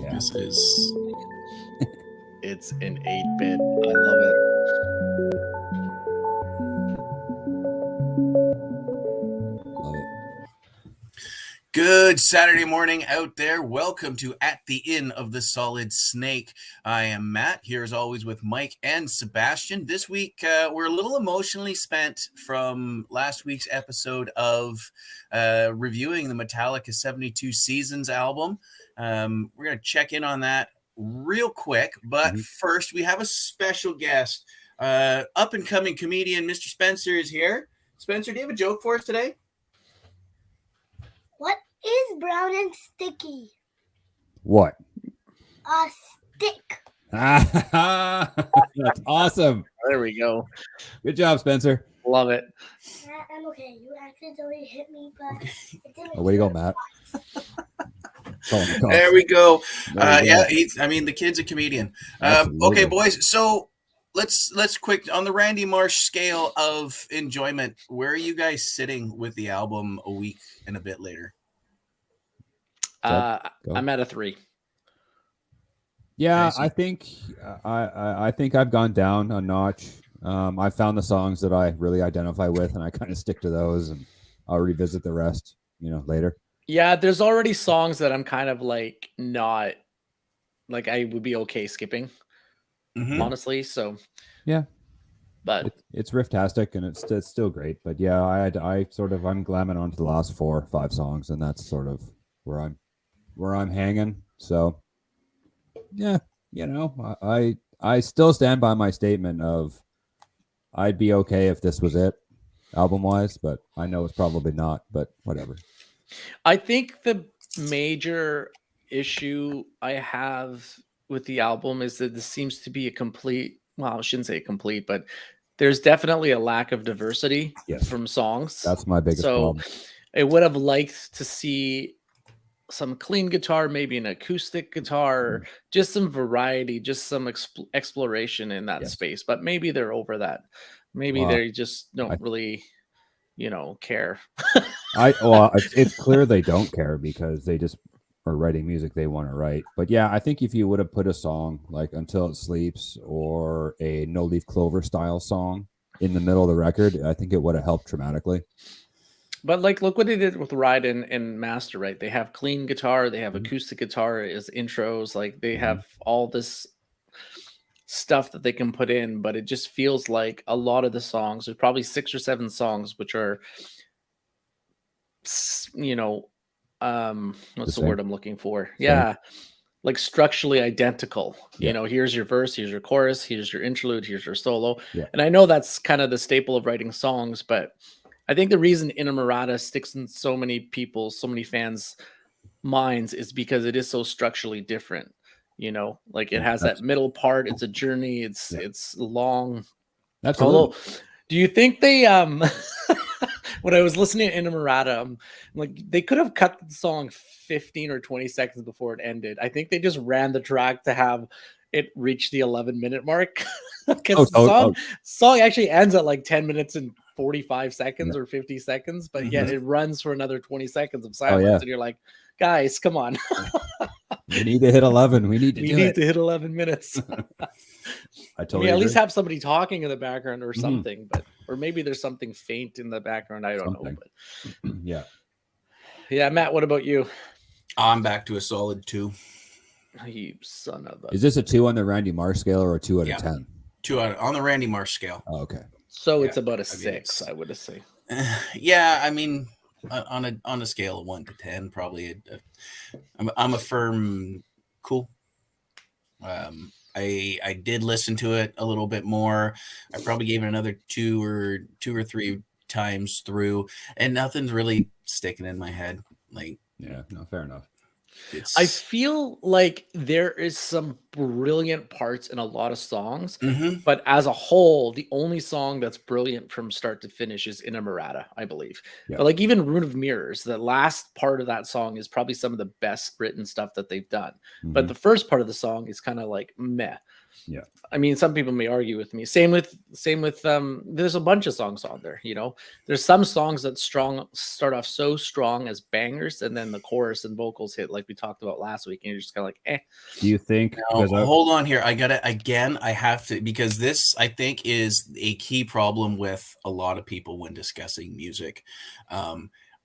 yeah. This is... It's an 8-bit. I love it. Love it. Good Saturday morning out there. Welcome to At the Inn of the Solid Snake. I am Matt, here as always with Mike and Sebastian. This week, we're a little emotionally spent from last week's episode of reviewing the Metallica 72 Seasons album. We're going to check in on that real quick, but first we have a special guest. Up-and-coming comedian Mr. Spencer is here. Spencer, do you have a joke for us today? What is brown and sticky? What? A stick. That's awesome. There we go. Good job, Spencer. Love it. I'm okay. You accidentally hit me, but it didn't. Oh, way to go, Matt. There we go. There we go. Yeah, the kid's a comedian. Absolutely. Okay, boys. So let's quick on the Randy Marsh scale of enjoyment. Where are you guys sitting with the album a week and a bit later? Go. I'm at a 3. Yeah, Nice. I think I think I've gone down a notch. I found the songs that I really identify with, and I kind of stick to those, and I'll revisit the rest, later. Yeah, there's already songs that I'm kind of like not like I would be okay skipping, honestly. So Yeah. but It's riff-tastic, and it's still great. But yeah, I'm glamming onto the last 4 or 5 songs, and that's sort of where I'm hanging. So yeah, I still stand by my statement of I'd be okay if this was it, album-wise, but I know it's probably not. But whatever. I think the major issue I have with the album is that this seems to be I shouldn't say complete, but there's definitely a lack of diversity from songs. That's my biggest problem. I would have liked to see some clean guitar, maybe an acoustic guitar, just some variety, just some exploration in that space. But maybe they're over that. Maybe they just don't really, care. It's clear they don't care because they just are writing music they want to write. But yeah, I think if you would have put a song like Until It Sleeps or a No Leaf Clover style song in the middle of the record, I think it would have helped dramatically. But look what they did with Ride and Master, right? They have clean guitar, they have acoustic guitar as intros, like they have all this stuff that they can put in, but it just feels like a lot of the songs, there's probably 6 or 7 songs which are, what's the word I'm looking for? Yeah. Like structurally identical. Here's your verse, here's your chorus, here's your interlude, here's your solo. Yeah. And I know that's kind of the staple of writing songs, but I think the reason Inamorata sticks in so many fans' minds is because it is so structurally different. It has that middle part. It's a journey. It's long. Absolutely. Although, do you think they when I was listening to Inamorata, they could have cut the song 15 or 20 seconds before it ended. I think they just ran the track to have it reach the 11-minute mark because the song actually ends at like 10 minutes and 45 seconds or 50 seconds, but yet it runs for another 20 seconds of silence, and you're like, guys, come on. We need to hit 11. We need to hit 11 minutes. I totally at agree. least have somebody talking in the background or something, or maybe there's something faint in the background. I don't know. But yeah, Matt, what about you? I'm back to a solid 2. You son of a... Is this a 2 on the Randy Marsh scale or a 2 out of 10? 2 out on the Randy Marsh scale. Oh, okay. So it's about a 6, I would say. Yeah, I mean, on a scale of 1 to 10, probably I'm a firm cool. I did listen to it a little bit more. I probably gave it another 2 or 3 times through, and nothing's really sticking in my head. Yeah, no, fair enough. I feel like there is some brilliant parts in a lot of songs, Mhm. but as a whole, the only song that's brilliant from start to finish is Inamorata, I believe. Yeah. But like even Rune of Mirrors, the last part of that song is probably some of the best written stuff that they've done. But Mhm. the first part of the song is kind of like meh. Yeah. I mean, some people may argue with me. Same with there's a bunch of songs on there, you know. There's some songs that start off so strong as bangers, and then the chorus and vocals hit like we talked about last week, and you're just kind of like, eh. Do you think? Now, Because hold on here. I gotta again. I have to because this I think is a key problem with a lot of people when discussing music.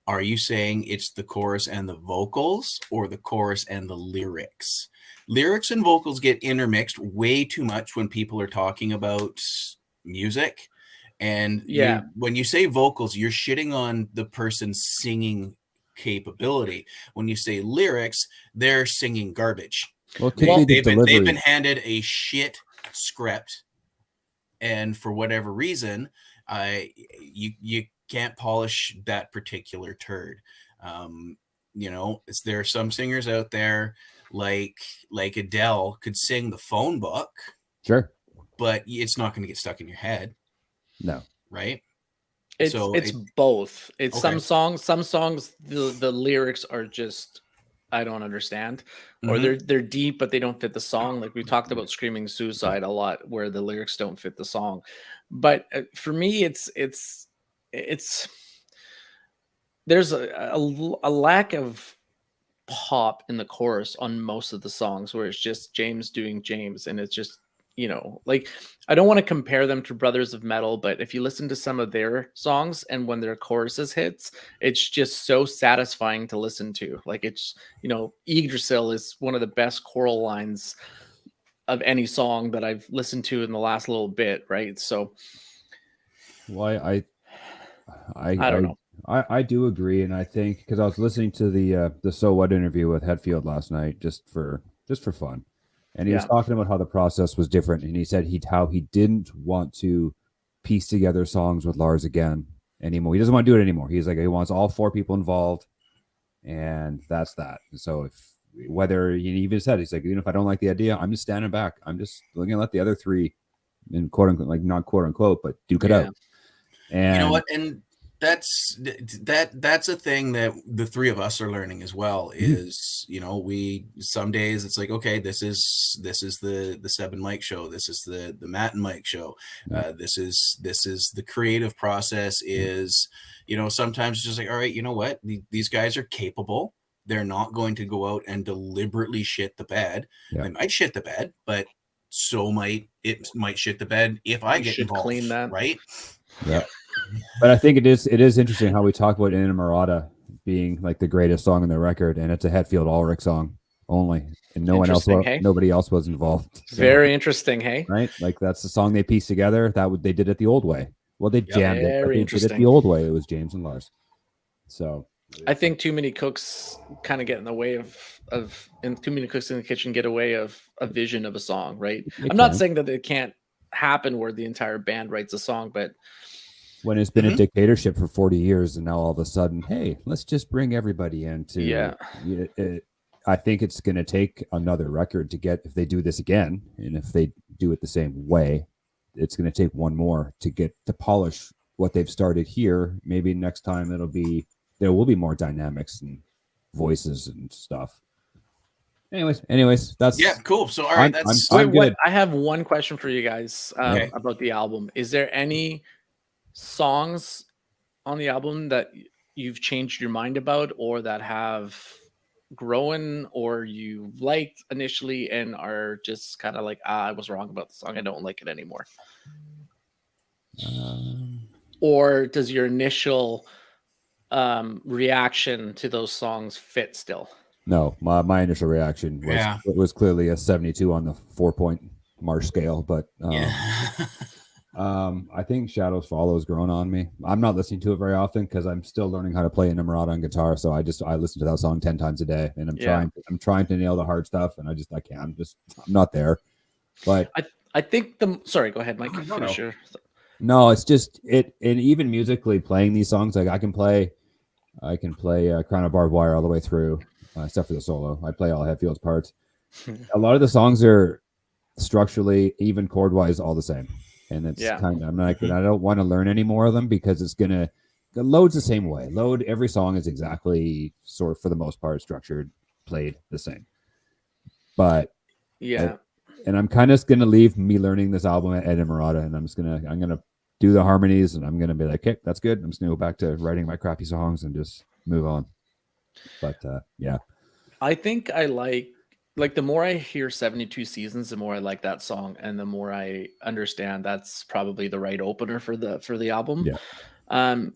Are you saying it's the chorus and the vocals, or the chorus and the lyrics? Lyrics and vocals get intermixed way too much when people are talking about music. And Yeah. when you say vocals, you're shitting on the person's singing capability. When you say lyrics, they're singing garbage. well, it could be the They've been delivery. handed a shit script, and for whatever reason, you can't polish that particular turd. You know, there are some singers out there like Adele could sing the phone book, Sure. but it's not going to get stuck in your head, No. right? It's So it's both. It's Okay. some songs the lyrics are just I don't understand, or Mhm. they're deep but they don't fit the song. Like we talked about Screaming Suicide a lot, where the lyrics don't fit the song. But for me, it's there's a lack of pop in the chorus on most of the songs, where it's just James doing James, and it's just, you know, like I don't want to compare them to Brothers of Metal, but if you listen to some of their songs and when their choruses hits, it's just so satisfying to listen to. Like it's, you know, Yggdrasil is one of the best choral lines of any song that I've listened to in the last little bit, right? So Well, I don't know. I do agree, and I think because I was listening to the So What interview with Hetfield last night, just for fun, and he was Yeah. talking about how the process was different, and he said how he didn't want to piece together songs with Lars again anymore. He doesn't want to do it anymore. He's like he wants all four people involved, and that's that. So if whether he even said he's like, even if I don't like the idea, I'm just standing back. I'm just going to let the other three, in quote unquote, like not quote unquote, but duke it Yeah. out. And You know what? And that's a thing that the three of us are learning as well. Is you know, we some days it's like, okay, this is the Seb and Mike show. This is the Matt and Mike show. This is the creative process. Is, you know, sometimes it's just like, all right, you know what? These guys are capable. They're not going to go out and deliberately shit the bed. Yeah. They might shit the bed, but so might shit the bed if I You get should involved, clean that. right? Yeah. But I think it is interesting how we talk about Inamorata being like the greatest song on the record, and it's a Hetfield Ulrich song only, and Interesting, hey? nobody else was involved. So, Very interesting, hey? right, like that's the song they pieced together. They did it the old way. Well, they jammed it, but Very they did it interesting. the old way. It was James and Lars. So I think too many cooks kind of get in the way and too many cooks in the kitchen get away of a vision of a song, right? They I'm not can. saying that it can't happen where the entire band writes a song, but when it's been a dictatorship for 40 years, and now all of a sudden, hey, let's just bring everybody into. Yeah. I think it's going to take another record to get, if they do this again, and if they do it the same way, it's going to take one more to get to polish what they've started here. Maybe next time there will be more dynamics and voices and stuff. Anyways, that's Yeah, cool. So all right, that's I'm good. I have one question for you guys Okay. about the album. Is there any songs on the album that you've changed your mind about, or that have grown, or you liked initially and are just kind of like, I was wrong about the song, I don't like it anymore? Or does your initial reaction to those songs fit still? No, my initial reaction was clearly a 72 on the 4-point Marsh scale, but I think Shadows Follow has grown on me. I'm not listening to it very often because I'm still learning how to play Inamorata on guitar. So I listen to that song 10 times a day, and I'm trying to nail the hard stuff, and I can't. I'm not there. But I think sorry, go ahead, Mike. Finish your. No, it's just and even musically playing these songs, like I can play Crown of Barbed Wire all the way through, except for the solo. I play all Hetfield's parts. a lot of the songs are structurally, even chord wise, all the same. And it's Yeah. kind of, I'm like, I don't want to learn any more of them because it's going to, the load's the same way. Load, every song is exactly sort of, for the most part, structured, played the same. But Yeah. and I'm kind of going to leave me learning this album at Murata, and I'm going to do the harmonies, and I'm going to be like, okay, that's good. I'm just going to go back to writing my crappy songs and just move on. But yeah, I think I like the more I hear 72 Seasons, the more I like that song, and the more I understand that's probably the right opener for the album. Yeah.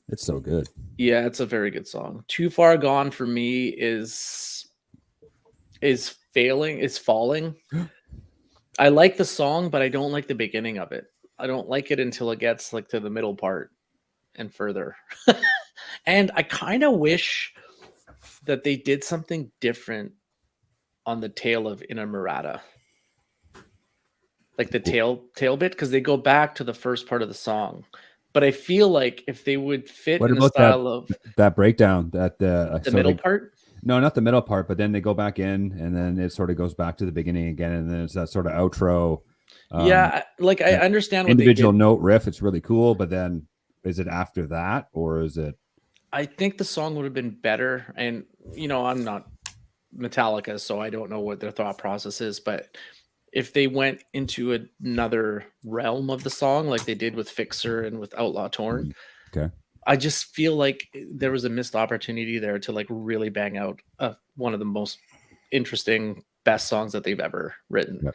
It's so good. Yeah, it's a very good song. Too Far Gone for me is falling. I like the song, but I don't like the beginning of it. I don't like it until it gets like to the middle part and further. And I kind of wish that they did something different on the tail of Inamorata. Like the tail bit, because they go back to the first part of the song. But I feel like if they would fit What in the about style of that breakdown, that the middle part, no, not the middle part, but then they go back in, and then it sort of goes back to the beginning again, and then it's that sort of outro. yeah, like I understand what Individual they did. note riff. It's really cool, but then is it after that, or is it? I think the song would have been better. And I'm not Metallica, so I don't know what their thought process is, but if they went into another realm of the song like they did with Fixer and with Outlaw Torn, Okay. I just feel like there was a missed opportunity there to like really bang out one of the most interesting, best songs that they've ever written. Yep.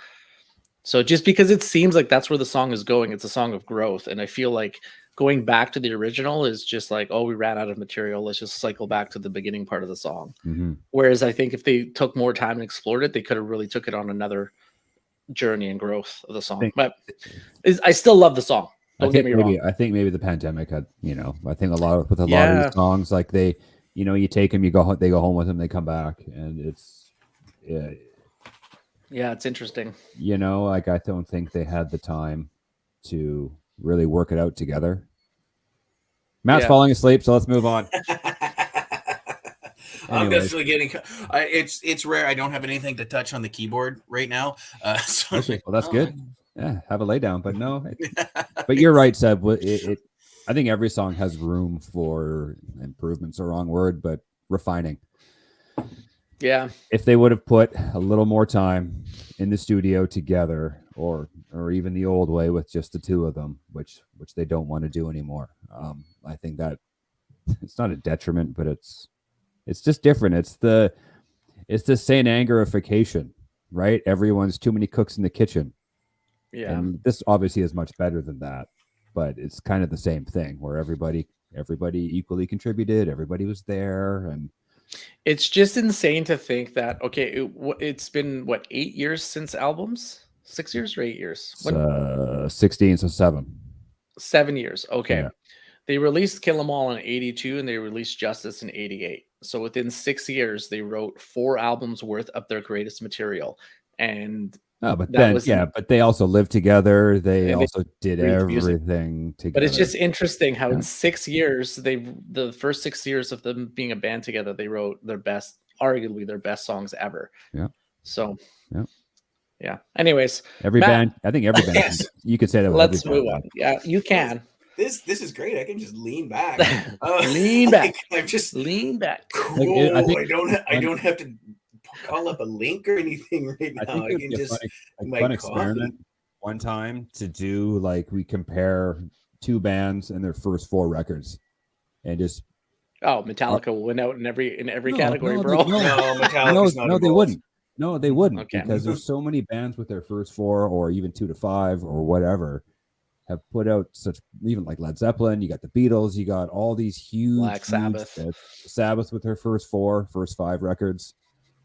So just because it seems like that's where the song is going, it's a song of growth. And I feel like going back to the original is just like, oh, we ran out of material. Let's just cycle back to the beginning part of the song. Mm-hmm. Whereas I think if they took more time and explored it, they could have really took it on another journey and growth of the song. But I still love the song. Don't get me wrong. I think maybe the pandemic had, I think a lot of these songs, like they, you take them, they go home with them, they come back, and it's, yeah, it's interesting. Like I don't think they had the time to really work it out together. Matt's falling asleep, so let's move on. I'm definitely getting. It's rare. I don't have anything to touch on the keyboard right now. So okay, well that's good. Yeah, have a lay down, but no. But you're right, Seb. I think every song has room for improvement's the wrong word, but refining. Yeah. If they would have put a little more time in the studio together, or even the old way with just the two of them, which they don't want to do anymore. I think that it's not a detriment, but it's just different. It's the Saint Angerification, right? Everyone's too many cooks in the kitchen. Yeah. And this obviously is much better than that, but it's kind of the same thing where everybody equally contributed. Everybody was there, and it's just insane to think that, okay, it's been 8 years since albums? 6 years or 8 years? 16, so 7. 7 years. Okay. Yeah. They released Kill 'Em All in 82 and they released Justice in 88. So within 6 years, they wrote 4 albums worth of their greatest material. And but they also lived together. They also did everything together. But it's just interesting how in 6 years, the first 6 years of them being a band together, they wrote arguably their best songs ever. Yeah. So, yeah. Anyways, I think every band, you could say that. Let's move on. Yeah, you can. This is great. I can just lean back. Lean back. I'm just lean back. Cool. I don't have to call up a link or anything right now. I can just fun experiment one time to do, like, we compare 2 bands and their first 4 records, and just Metallica will win out in every category, bro. No, they wouldn't. Okay. Because there's so many bands with their first 4 or even 2 to 5 or whatever have put out such, even like Led Zeppelin, you got the Beatles, you got all these huge Black Sabbath. Sabbath with their first 5 records.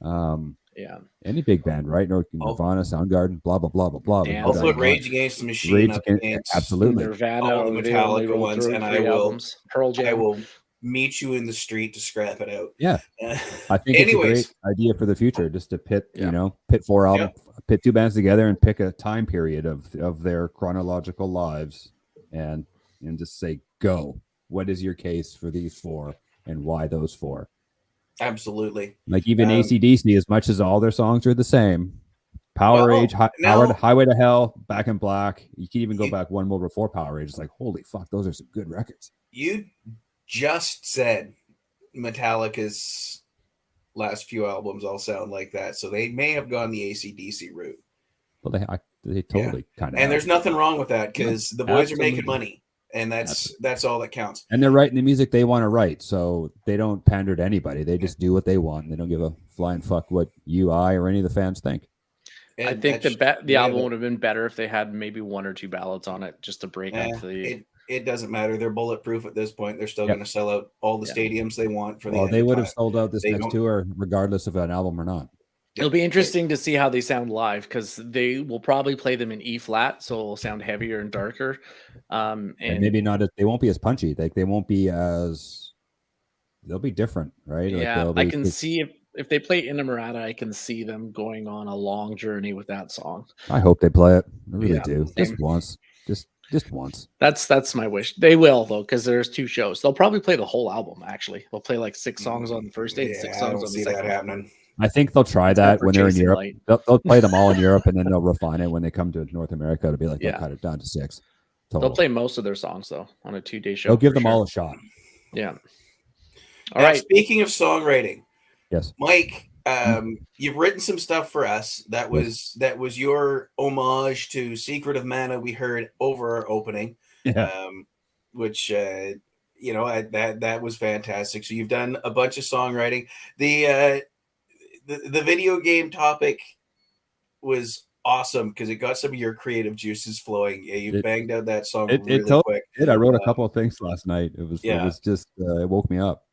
Any big band, right? Nirvana, Soundgarden, blah blah blah blah blah. I'll put Rage Against the Machine up against absolutely Nirvana, all the Metallica ones, and I will meet you in the street to scrap it out. Yeah, I think it's a great idea for the future, just to pit 4 albums, pit 2 bands together, and pick a time period of their chronological lives, and just say, go. What is your case for these 4, and why those 4? Absolutely. Like even AC/DC, as much as all their songs are the same, Power Well, Age, now- Highway to Hell, Back in Black. You can even go back one more before Power Age. It's like, holy fuck, those are some good records. You just said Metallica's last few albums all sound like that, so they may have gone the AC/DC route. Well, they totally kind of. And there's nothing wrong with that because the boys are making money, and that's all that counts. And they're writing the music they want to write, so they don't pander to anybody. They just do what they want. They don't give a flying fuck what you, I, or any of the fans think. And I think the album would have been better if they had maybe 1 or 2 ballads on it just to break up the. It doesn't matter. They're bulletproof at this point. They're still going to sell out all the stadiums they want for the. Well, they would have sold out this next tour regardless of an album or not. It'll be interesting to see how they sound live because they will probably play them in E flat, so it'll sound heavier and darker. And maybe not. They won't be as punchy. Like they won't be as. They'll be different, right? Yeah, I can see if they play Inamorata, I can see them going on a long journey with that song. I hope they play it. I really do. Just once. Just once. That's my wish. They will though, because there's 2 shows. They'll probably play the whole album. Actually, they'll play like 6 songs on the first day, and 6 songs on the second. That happening. I think they'll try that when they're in Europe. They'll play them all in Europe, and then they'll refine it when they come to North America. It'll be like they'll cut it down to 6. Total. They'll play most of their songs though on a 2-day show. They'll give them all a shot. Yeah. All right. Speaking of songwriting, yes, Mike, you've written some stuff for us. That was your homage to Secret of Mana. We heard over our opening, which that was fantastic. So you've done a bunch of songwriting. The video game topic was awesome because it got some of your creative juices flowing. Yeah, you banged out that song really quick. I wrote a couple of things last night. It was just it woke me up.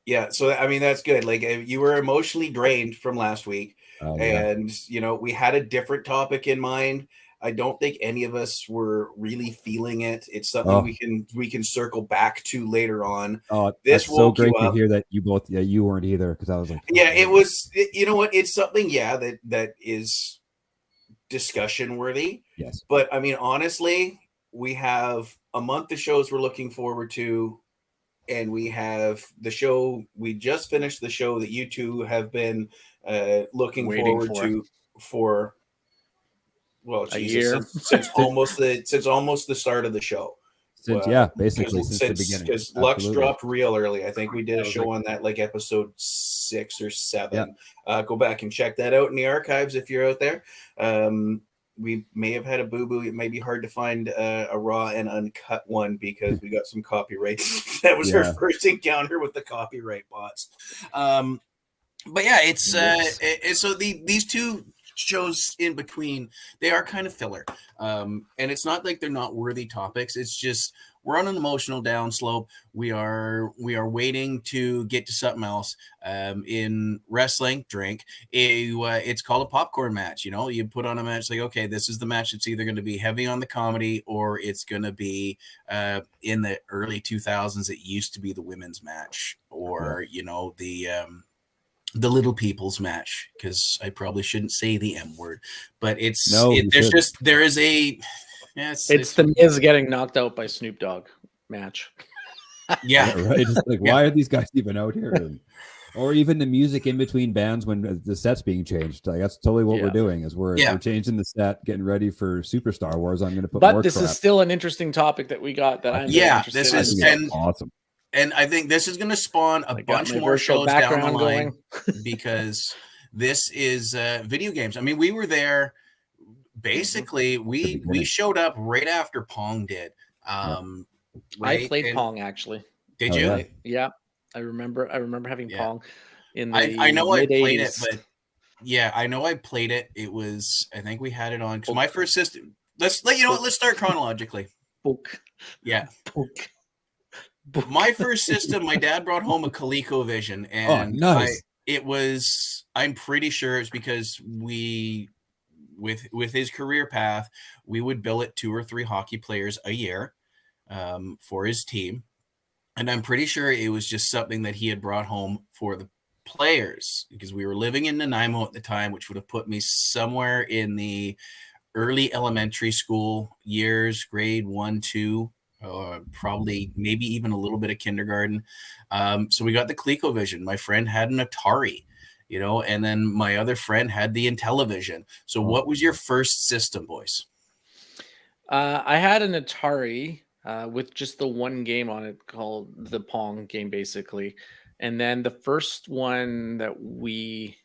Yeah, so I mean that's good. Like you were emotionally drained from last week, and we had a different topic in mind. I don't think any of us were really feeling it. It's something we can circle back to later on. Oh, this was so great to hear that you both. Yeah, you weren't either because I was like, it was. You know what? It's something. Yeah, that is discussion worthy. Yes, but I mean, honestly, we have a month of shows we're looking forward to, and we have the show. We just finished the show that you two have been looking forward to for. Well, Jesus, since almost the start of the show. Basically since the beginning. Because Lux dropped real early. I think we did a show on that, like episode 6 or 7. Yeah. Go back and check that out in the archives if you're out there. We may have had a boo-boo. It may be hard to find a raw and uncut one because we got some copyright. That was our first encounter with the copyright bots. But yeah, it's so these 2 shows in between, they are kind of filler, and it's not like they're not worthy topics. It's just we're on an emotional downslope. We are waiting to get to something else. In wrestling, it's called a popcorn match. You put on a match like, okay, this is the match. It's either going to be heavy on the comedy or it's going to be in the early 2000s. It used to be the women's match, or the little people's match, because I probably shouldn't say the M word, but it's the Miz getting knocked out by Snoop Dogg match. Yeah, right. It's like, why are these guys even out here? Or even the music in between bands when the set's being changed. Like that's totally what we're doing. Is we're changing the set, getting ready for Super Star Wars. I'm going to put. But this is still an interesting topic that we got. That I'm this is awesome. And I think this is going to spawn a bunch more shows down the line because this is video games. I mean, we were there. Basically, we showed up right after Pong did. Right? I played Pong actually. Did you? Yeah, I remember having Pong in the. I know I played it, but I know I played it. It was, I think we had it on because my first system. Let's start chronologically. Yeah. My first system, my dad brought home a ColecoVision, and nice. I'm pretty sure it's because with his career path, we would bill it 2 or 3 hockey players a year for his team. And I'm pretty sure it was just something that he had brought home for the players because we were living in Nanaimo at the time, which would have put me somewhere in the early elementary school years, grade 1, 2. probably maybe even a little bit of kindergarten. So we got the ColecoVision. My friend had an Atari, and then my other friend had the Intellivision. So what was your first system, boys? I had an Atari with just the one game on it called the Pong game, basically. And then the first one that we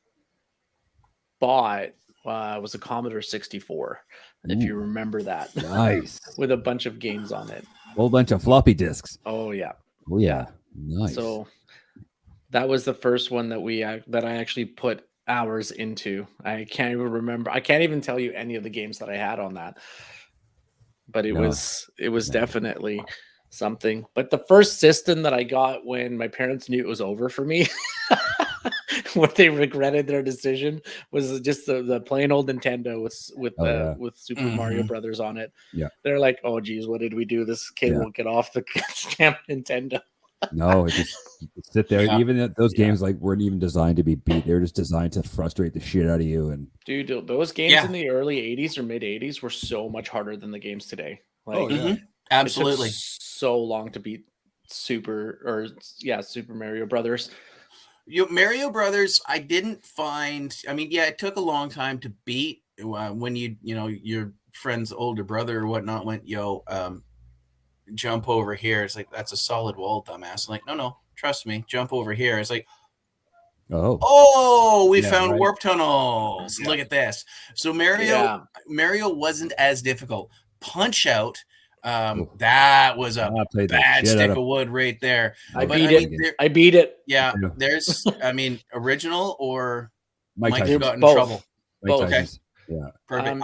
bought was a Commodore 64, if you remember that. Nice. With a bunch of games on it. Whole bunch of floppy disks. Oh, yeah. Oh, yeah. Nice. So that was the first one that I actually put hours into. I can't even remember. I can't even tell you any of the games that I had on that. But it was definitely something. But the first system that I got when my parents knew it was over for me, what they regretted their decision, was just the plain old Nintendo with Super Mario Brothers on it. Yeah, they're like, "Oh, geez, what did we do? This kid won't get off the damn Nintendo." No, it just sit there. Yeah. Even those games weren't even designed to be beat. They were just designed to frustrate the shit out of you. And dude, those games in the early '80s or mid '80s were so much harder than the games today. Absolutely, it took so long to beat Super Mario Brothers. Mario Brothers, I didn't find. I mean, it took a long time to beat. When your friend's older brother or whatnot went, jump over here. It's like, that's a solid wall, dumbass. I'm like, no, trust me, jump over here. It's like, we found warp tunnels. Look at this. So Mario wasn't as difficult. Punch Out, that was a bad stick of wood right there. I beat it. Yeah, there's, original or Mike got in trouble. Okay. Yeah, perfect.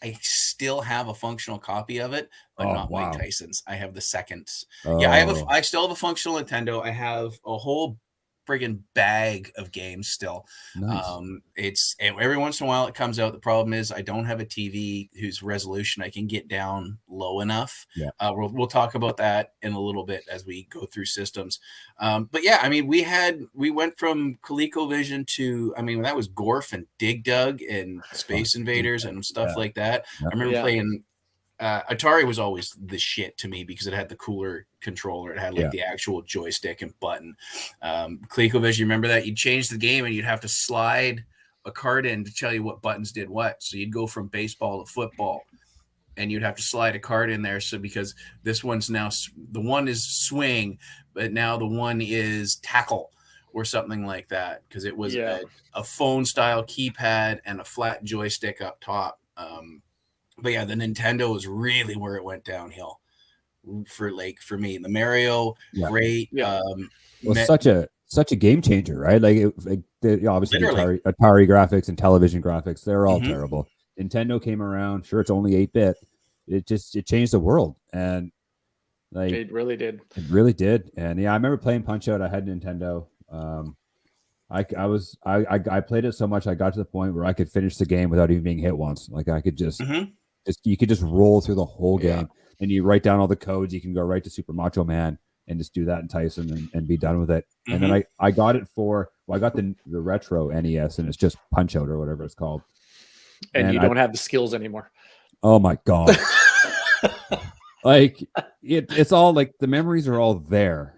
I still have a functional copy of it, but not Mike Tyson's. I have the second. I still have a functional Nintendo. I have a whole friggin' bag of games still. Nice. Every once in a while it comes out. The problem is I don't have a TV whose resolution I can get down low enough. Yeah. We'll talk about that in a little bit as we go through systems. But yeah, I mean, we went from ColecoVision to, that was Gorf and Dig Dug and Space Invaders and stuff like that. Yeah. I remember playing Atari was always the shit to me because it had the cooler controller. It had the actual joystick and button. ColecoVision, remember that? You'd change the game and you'd have to slide a card in to tell you what buttons did what. So you'd go from baseball to football and you'd have to slide a card in there. So because this one's now, the one is swing, but now the one is tackle or something like that. Because it was a phone style keypad and a flat joystick up top. But yeah, the Nintendo is really where it went downhill for me. The Mario, great. Such a game changer, right? Obviously Atari graphics and television graphics, they're all terrible. Nintendo came around, sure, it's only 8-bit. It changed the world, and it really did. It really did. And I remember playing Punch Out. I had a Nintendo. I played it so much I got to the point where I could finish the game without even being hit once. Like I could just you could just roll through the whole game, and you write down all the codes. You can go right to Super Macho Man and just do that in Tyson and be done with it. And then I got it I got the retro NES, and it's just Punch Out or whatever it's called. And you don't have the skills anymore. Oh my God. It's all the memories are all there.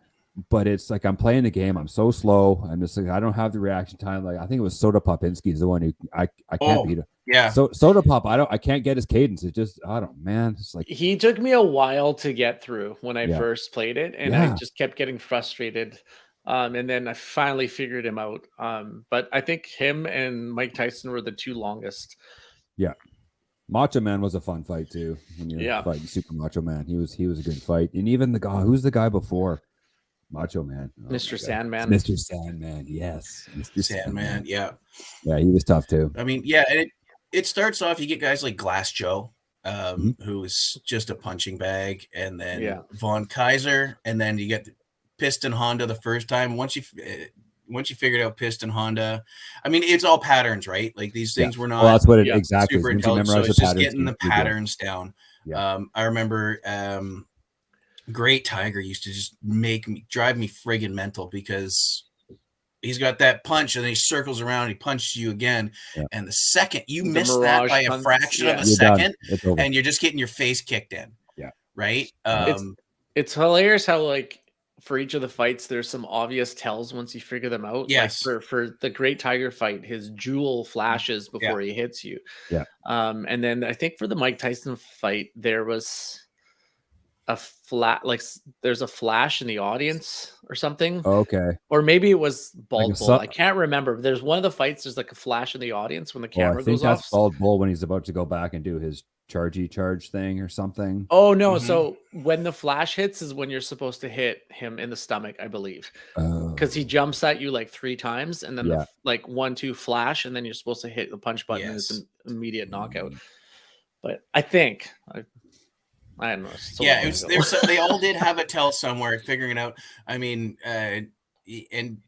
But it's like I'm playing the game. I'm so slow. I'm just I don't have the reaction time. I think it was Soda Pop Insky is the one who I can't beat it. Yeah. So Soda Pop, I can't get his cadence. It just It's he took me a while to get through when I first played it, and I just kept getting frustrated. And then I finally figured him out. But I think him and Mike Tyson were the two longest. Yeah. Macho Man was a fun fight too. When you're fighting Super Macho Man, he was a good fight. And even who's the guy before Macho Man? Mr. Sandman. Mr. Sandman, yes. Mr. Sandman, yeah. Yeah, he was tough too. And it starts off, you get guys like Glass Joe, who is just a punching bag, and then Von Kaiser, and then you get Piston Honda the first time. Once you figured out Piston Honda, it's all patterns, right? Like these things were not that's what it exactly super intelligent. So it's just getting the patterns down. Yeah. I remember Great Tiger used to just drive me friggin' mental because he's got that punch and then he circles around, he punches you again. Yeah. And the second you miss that by a fraction of a second, and you're just getting your face kicked in. Yeah. right? It's hilarious how like for each of the fights there's some obvious tells once you figure them out. Yes. Like for the Great Tiger fight, his jewel flashes before he hits you. Yeah. And then I think for the Mike Tyson fight there was there's a flash in the audience or something. Okay. Or maybe it was Bald Like Bull. I can't remember. There's one of the fights. There's like a flash in the audience when the camera I think goes off. that's Bald Bull when he's about to go back and do his charge thing or something. Oh no! So when the flash hits is when you're supposed to hit him in the stomach, I believe, because he jumps at you like 3 times, and then the like 1-2 flash, and then you're supposed to hit the punch button. And it's an immediate knockout. But I think I don't know. They all did have a tell somewhere figuring it out. I mean, and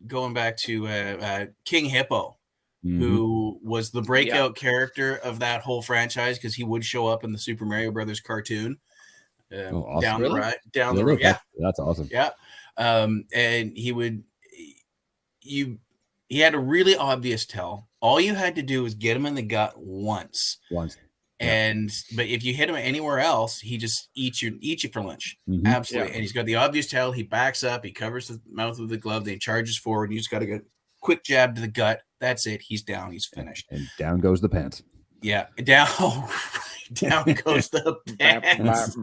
going back to King Hippo, who was the breakout character of that whole franchise because he would show up in the Super Mario Brothers cartoon awesome. down the road. Yeah, that's awesome. Yeah, and he had a really obvious tell. All you had to do was get him in the gut once. But if you hit him anywhere else, he just eats you for lunch. Absolutely. And he's got the obvious tell. He backs up, he covers the mouth with the glove, then he charges forward, and you just got to get a quick jab to the gut. That's it. He's down. He's finished. And down goes the pants. Yeah. Down goes the pants.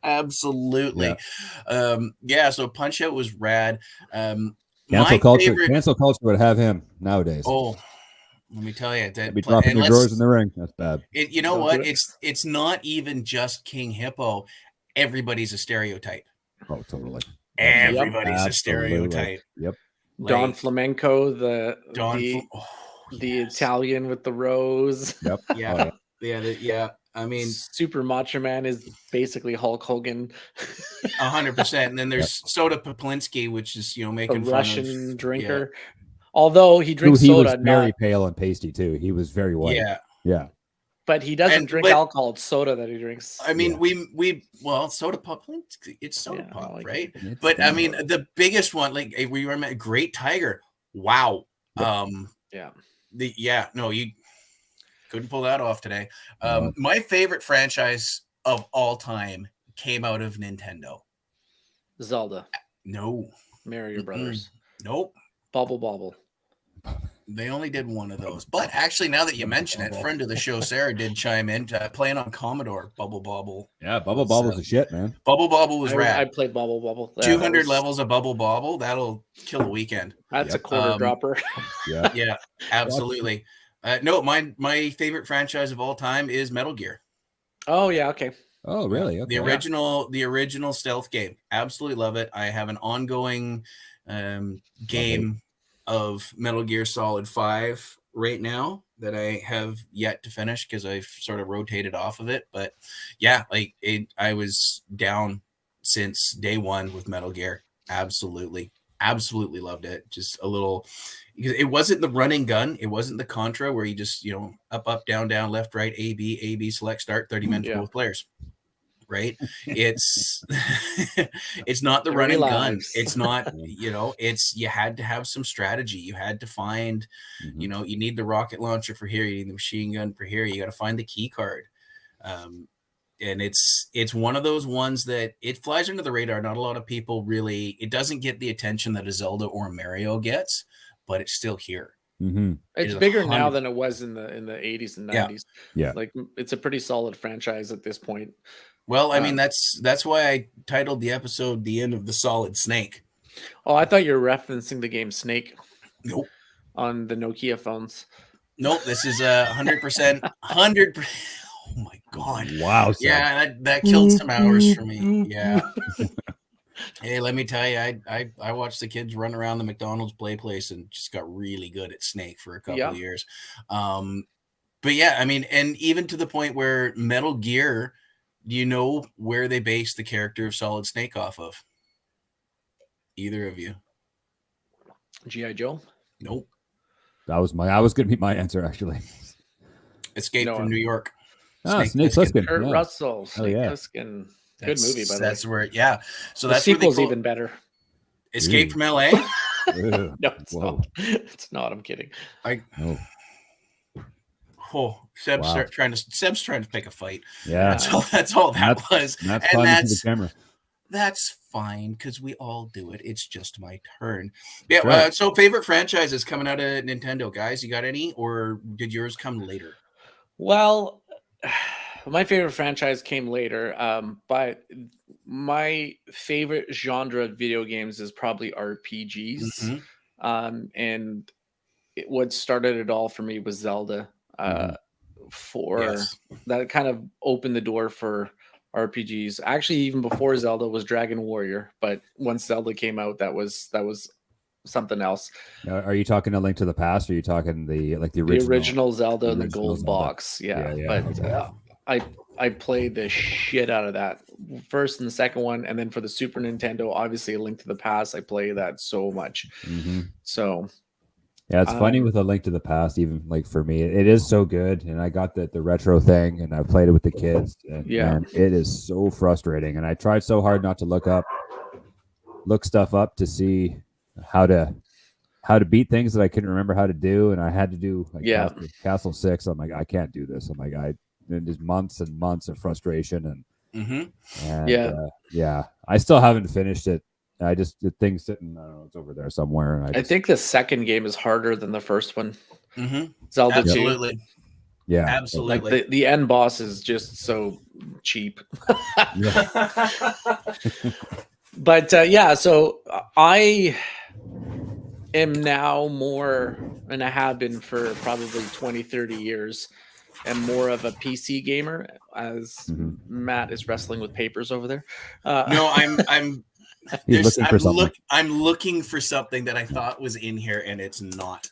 Absolutely. So Punch Out was rad. Cancel culture would have him nowadays. Oh, let me tell you, that be dropping your drawers in the ring. That's bad. You know what? It's not even just King Hippo. Everybody's a stereotype. Oh, totally. Everybody's a stereotype. Yep. Don Flamenco, the Italian with the rose. Yep. Yeah. I mean, Super Macho Man is basically Hulk Hogan. 100%. And then there's Soda Poplinski, which is making a Russian fun of, drinker. Although he drinks soda, was very pale and pasty too. He was very white. Yeah. But he doesn't drink alcohol. It's soda that he drinks. I mean, Soda Pop, it's Soda Pop, right? But I mean, the biggest one, like we were at Great Tiger. Wow. You couldn't pull that off today. My favorite franchise of all time came out of Nintendo. Zelda. No. Mario Brothers. Nope. Bubble. They only did one of those. But actually, now that you mention it, friend of the show, Sarah, did chime in playing on Commodore, Bubble Bobble. Yeah, Bubble Bobble's the shit, man. Bubble Bobble was rad. I played Bubble Bobble. 200 levels of Bubble Bobble. That'll kill a weekend. That's a quarter dropper. Yeah, absolutely. No, my favorite franchise of all time is Metal Gear. Oh, yeah, okay. Oh, really? Okay. The original stealth game. Absolutely love it. I have an ongoing game of Metal Gear Solid 5 right now that I have yet to finish because I've sort of rotated off of it. But yeah, I was down since day one with Metal Gear. Absolutely loved it. Just a little, because it wasn't the running gun. It wasn't the Contra where you just, up, down, left, right, A, B, select, start, 30 minutes for both players. Right. It's not the running gun. It's not, you had to have some strategy. You had to find, you need the rocket launcher for here. You need the machine gun for here. You got to find the key card. And it's one of those ones that it flies under the radar. Not a lot of people really, it doesn't get the attention that a Zelda or a Mario gets, but it's still here. It's bigger now than it was in the 80s and 90s. Yeah. Like it's a pretty solid franchise at this point. Well, I mean, that's why I titled the episode "The End of the Solid Snake." Oh, I thought you were referencing the game Snake. Nope. On the Nokia phones. Nope. This is 100%. 100%. Oh my God. Wow. Yeah, that killed some hours for me. Yeah. Hey, let me tell you, I watched the kids run around the McDonald's play place and just got really good at Snake for a couple of years. But yeah, I mean, and even to the point where Metal Gear, do you know where they based the character of Solid Snake off of? Either of you? G.I. Joe? Nope. That was going to be my answer, actually. Escape from New York. Snake Plissken. Kurt Russell. Snake Plissken. Good movie, by the way. That's where, yeah. So the that's sequel's even better. Escape from L.A.? No, it's not. It's not. I'm kidding. Seb's Wow. trying to pick a fight. Yeah. That's all that was. That's And fun to see the camera. that's fine because we all do it. It's just my turn. Yeah. Right. So favorite franchises coming out of Nintendo, guys. You got any, or did yours come later? Well, my favorite franchise came later, but my favorite genre of video games is probably RPGs. And what started it all for me was Zelda. Yes. That kind of opened the door for RPGs. Actually, even before Zelda was Dragon Warrior, but once Zelda came out, that was something else. Now, are you talking A Link to the Past, or are you talking the original? The original Zelda the and the original gold Zelda. box. Yeah. Yeah. But I played the shit out of that first and the second one, and then for the Super Nintendo, obviously A Link to the Past, I play that so much. So yeah, it's funny with A Link to the Past. Even like for me, it is so good, and I got the retro thing, and I played it with the kids. And man, it is so frustrating. And I tried so hard not to look stuff up to see how to beat things that I couldn't remember how to do, and I had to do Castle 6. I'm like, I can't do this. I'm like, there's months and months of frustration, and I still haven't finished it. The thing's sitting, I don't know, it's over there somewhere, and I think the second game is harder than the first one. Zelda Absolutely. 2. Yeah, absolutely. Like the end boss is just so cheap. But so I am now more, and I have been for probably 20, 30 years, and more of a PC gamer, as Matt is wrestling with papers over there. No, I'm looking for something that I thought was in here, and it's not.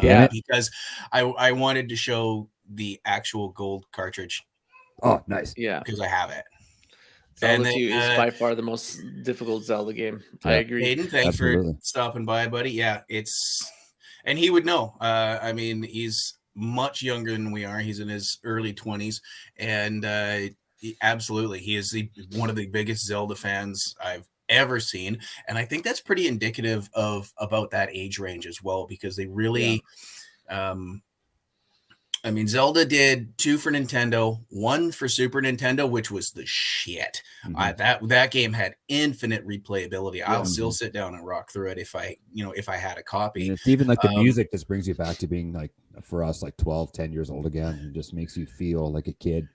Because I wanted to show the actual gold cartridge. Oh, nice. Yeah, because I have it. Zelda 2 is by far the most difficult Zelda game. I agree. Hayden, thanks for stopping by, buddy. Yeah, and he would know. I mean, he's much younger than we are. He's in his early 20s, and absolutely, he is one of the biggest Zelda fans I've ever seen, and I think that's pretty indicative of about that age range as well, because they really I mean, Zelda did 2 for Nintendo, 1 for Super Nintendo, which was the shit. That game had infinite replayability. I'll still sit down and rock through it if I had a copy. And it's even like the music just brings you back to being like, for us, like 12, 10 years old again, and just makes you feel like a kid.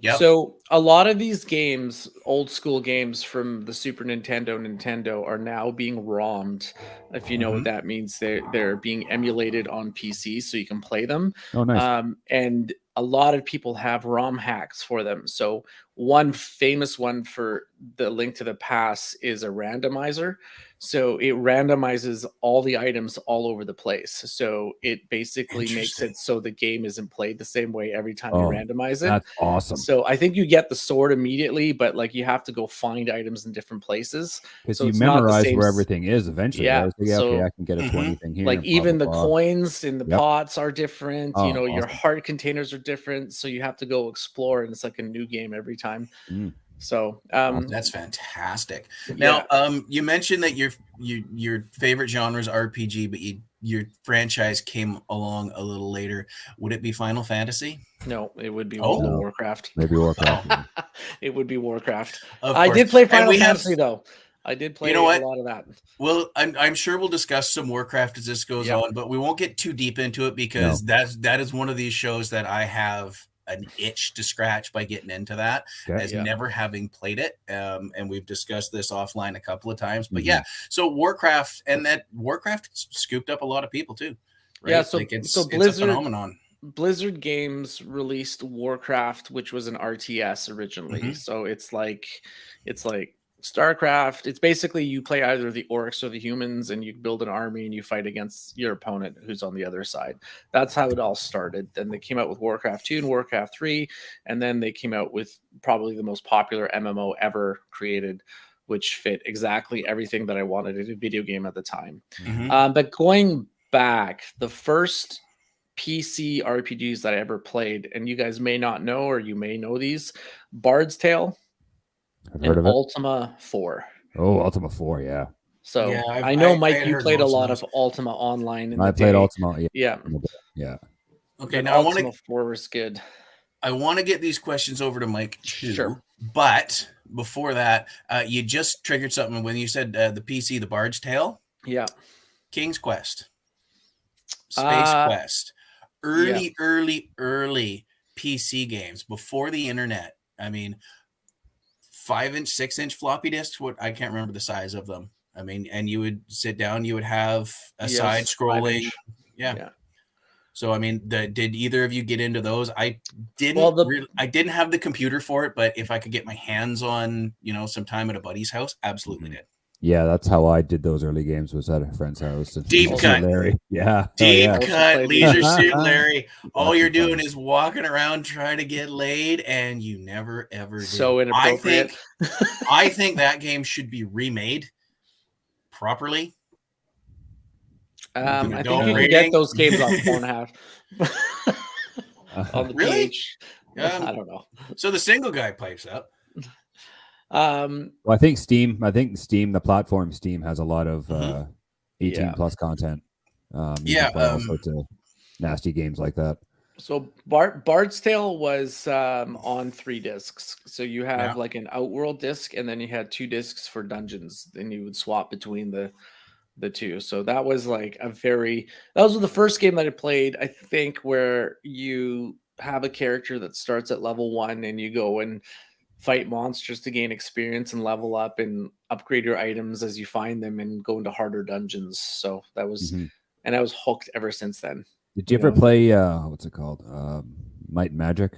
Yep. So a lot of these games, old school games from the Super Nintendo, are now being ROMmed. If you know what that means, they're being emulated on PC so you can play them. Oh, nice. And a lot of people have ROM hacks for them. So one famous one for the Link to the Past is a randomizer. So it randomizes all the items all over the place. So it basically makes it so the game isn't played the same way every time you randomize it. That's awesome. So I think you get the sword immediately, but like you have to go find items in different places. Because so you memorize where everything is eventually. Yeah. Right? So, okay, I can get a 20 thing here. Like even the coins in the pots are different. Oh, your heart containers are different. So you have to go explore, and it's like a new game every time. So that's fantastic. Now, you mentioned that your favorite genre is RPG, but your franchise came along a little later. Would it be Final Fantasy? No, it would be Warcraft. Maybe Warcraft. It would be Warcraft. Of I course. did play Final Fantasy though. I did play a lot of that. Well, I'm sure we'll discuss some Warcraft as this goes on, but we won't get too deep into it because that is one of these shows that I have an itch to scratch by getting into that as never having played it. And we've discussed this offline a couple of times, but so Warcraft, and that Warcraft scooped up a lot of people too. Right? Yeah. So, it's Blizzard, a phenomenon. Blizzard Games released Warcraft, which was an RTS originally. So it's like StarCraft. It's basically you play either the orcs or the humans, and you build an army and you fight against your opponent who's on the other side. That's how it all started. Then they came out with Warcraft 2 and Warcraft 3, and then they came out with probably the most popular MMO ever created, which fit exactly everything that I wanted in a video game at the time. But going back, the first PC RPGs that I ever played, and you guys may not know, or you may know these, Bard's Tale. I've heard of it. Ultima 4. Oh, Ultima 4, yeah. So I know, Mike, you played a lot of Ultima Online. I played Ultima. Yeah. Yeah. Okay, But now Ultima 4 was good. I want to get these questions over to Mike too. Sure. But before that, you just triggered something when you said the PC, the Bard's Tale, Yeah. King's Quest, Space Quest, early PC games before the internet. I mean, 5-inch, 6-inch floppy disks. What I can't remember the size of them. I mean, and you would sit down, you would have a Yes, side-scrolling. 5-inch. Yeah. So I mean, did either of you get into those? I didn't. Well, I didn't have the computer for it, but if I could get my hands on, some time at a buddy's house, absolutely did. Yeah, that's how I did those early games. Was at a friend's house. And Deep Leisure cut. Suit Larry. Yeah. Deep Oh, yeah. cut, Leisure Suit Larry. All That's you're doing funny. is walking around trying to get laid, and you never ever did. So inappropriate. I think that game should be remade properly. I think adult you can rating. get those games on Pornhub. On the Really? PH. I don't know. So the single guy pipes up. Well, I think Steam, the platform Steam has a lot of 18 plus content. You can play all sorts of nasty games like that. So Bard's Tale was on 3 discs. So you have like an Outworld disc, and then you had 2 discs for dungeons. Then you would swap between the 2. So that was like that was the first game that I played, I think, where you have a character that starts at level 1 and you go and fight monsters to gain experience and level up and upgrade your items as you find them and go into harder dungeons. So that was, and I was hooked ever since then. Did you ever play, what's it called? Might and Magic?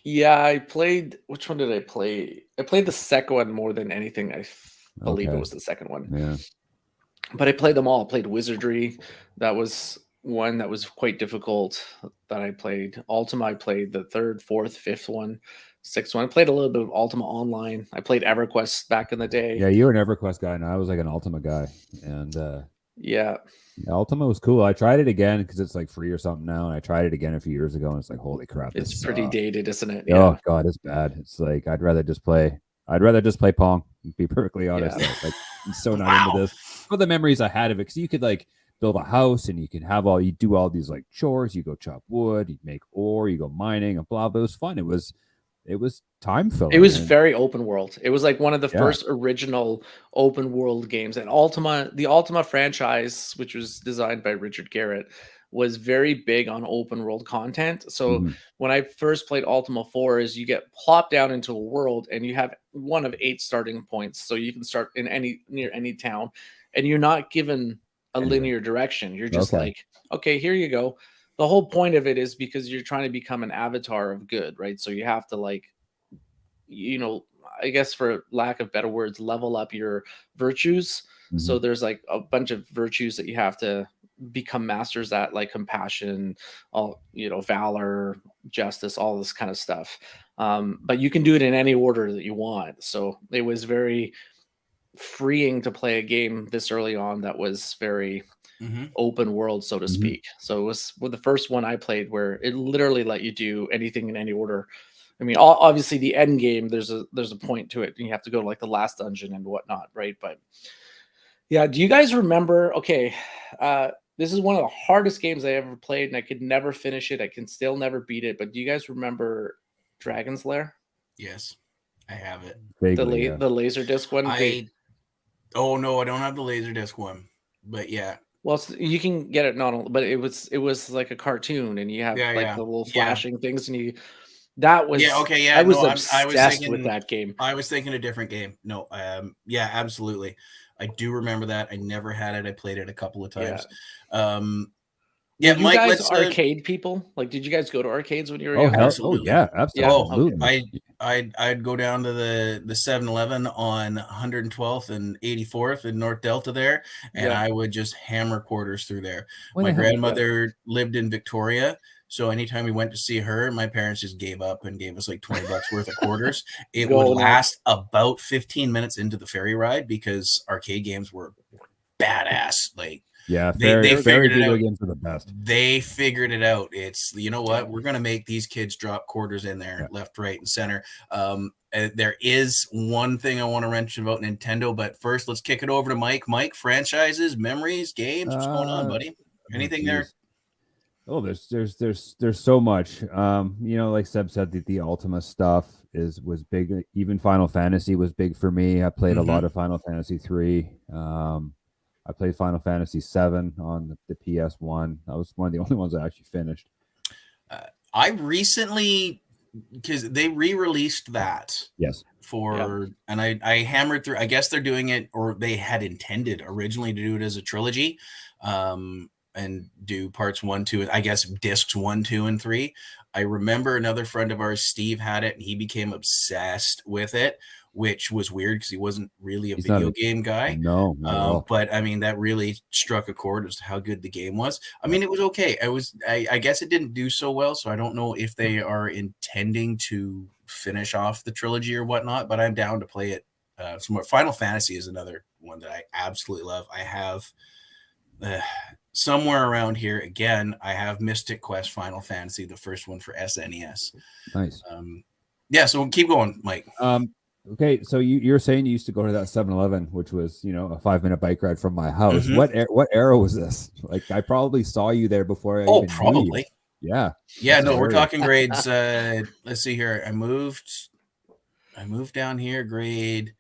Yeah, I played, which one did I play? I played the second one more than anything. I believe it was the second one. Yeah. But I played them all. I played Wizardry. That was one that was quite difficult that I played. Ultima, I played the 3rd, 4th, 5th one, 6th one. I played a little bit of Ultima Online. I played EverQuest back in the day. Yeah, you were an EverQuest guy, and I was like an Ultima guy. And Ultima was cool. I tried it again because it's like free or something now, and I tried it again a few years ago, and it's like, holy crap! It's pretty dated, isn't it? Oh god, it's bad. It's like I'd rather just play Pong. To be perfectly honest, like I'm so not into this. For the memories I had of it, because you could like build a house and you could have you do all these like chores. You go chop wood, you make ore, you go mining, and blah. But it was fun. It was time filling. It was very open world. It was like one of the first original open world games. And the Ultima franchise, which was designed by Richard Garrett, was very big on open world content. So when I first played Ultima 4, is you get plopped down into a world and you have one of 8 starting points. So you can start in near any town, and you're not given a linear direction. You're just like, okay, here you go. The whole point of it is because you're trying to become an avatar of good, right? So you have to like, I guess for lack of better words, level up your virtues. So there's like a bunch of virtues that you have to become masters at, like compassion, valor, justice, all this kind of stuff. But you can do it in any order that you want. So it was very freeing to play a game this early on that was very open world, so to speak. So it was the first one I played where it literally let you do anything in any order. I mean, obviously the end game, there's a point to it, and you have to go to like the last dungeon and whatnot, right? But yeah, do you guys remember? Okay, this is one of the hardest games I ever played, and I could never finish it. I can still never beat it. But do you guys remember Dragon's Lair? Yes, I have it. Vaguely, the Laserdisc one. Oh no, I don't have the Laserdisc one, but yeah. Well, you can get it not only, but it was like a cartoon, and you have the little flashing things, and that was I was obsessed with that game. I was thinking a different game. No, absolutely. I do remember that. I never had it. I played it a couple of times. You Mike, guys arcade people? Like, did you guys go to arcades when you were young? Absolutely. Oh, yeah, absolutely. I'd go down to the 7-Eleven on 112th and 84th in North Delta there, and I would just hammer quarters through there. My grandmother lived in Victoria, so anytime we went to see her, my parents just gave up and gave us like $20 worth of quarters. It would last about 15 minutes into the ferry ride because arcade games were badass. Like, yeah, they figured it out. Games are the best. They figured it out. It's, you know what? We're going to make these kids drop quarters in there, left, right, and center. There is one thing I want to mention about Nintendo, but first let's kick it over to Mike. Mike, franchises, memories, games. What's going on, buddy? Anything there? Oh, there's so much. Like Seb said, the Ultima stuff was big. Even Final Fantasy was big for me. I played a lot of Final Fantasy 3. I played Final Fantasy 7 on the PS1. That was one of the only ones I actually finished. I recently, because they re-released that. Yes. And I hammered through. I guess they're doing it, or they had intended originally to do it as a trilogy, and do parts 1, 2, I guess discs 1, 2, and 3. I remember another friend of ours, Steve, had it, and he became obsessed with it, which was weird because he wasn't really a video game guy. No, not at all. But I mean, that really struck a chord as to how good the game was. I mean, it was okay. I guess it didn't do so well, so I don't know if they are intending to finish off the trilogy or whatnot, but I'm down to play it some more. Final Fantasy is another one that I absolutely love. I have somewhere around here, again, I have Mystic Quest Final Fantasy, the first one for SNES. Nice. Yeah, so we'll keep going, Mike. Okay, so you're saying you used to go to that 7-Eleven, which was, a 5-minute bike ride from my house. What era was this? Like, I probably saw you there before I even probably. knew you. Yeah. Yeah, no, we're talking grades. Let's see here. I moved down here grade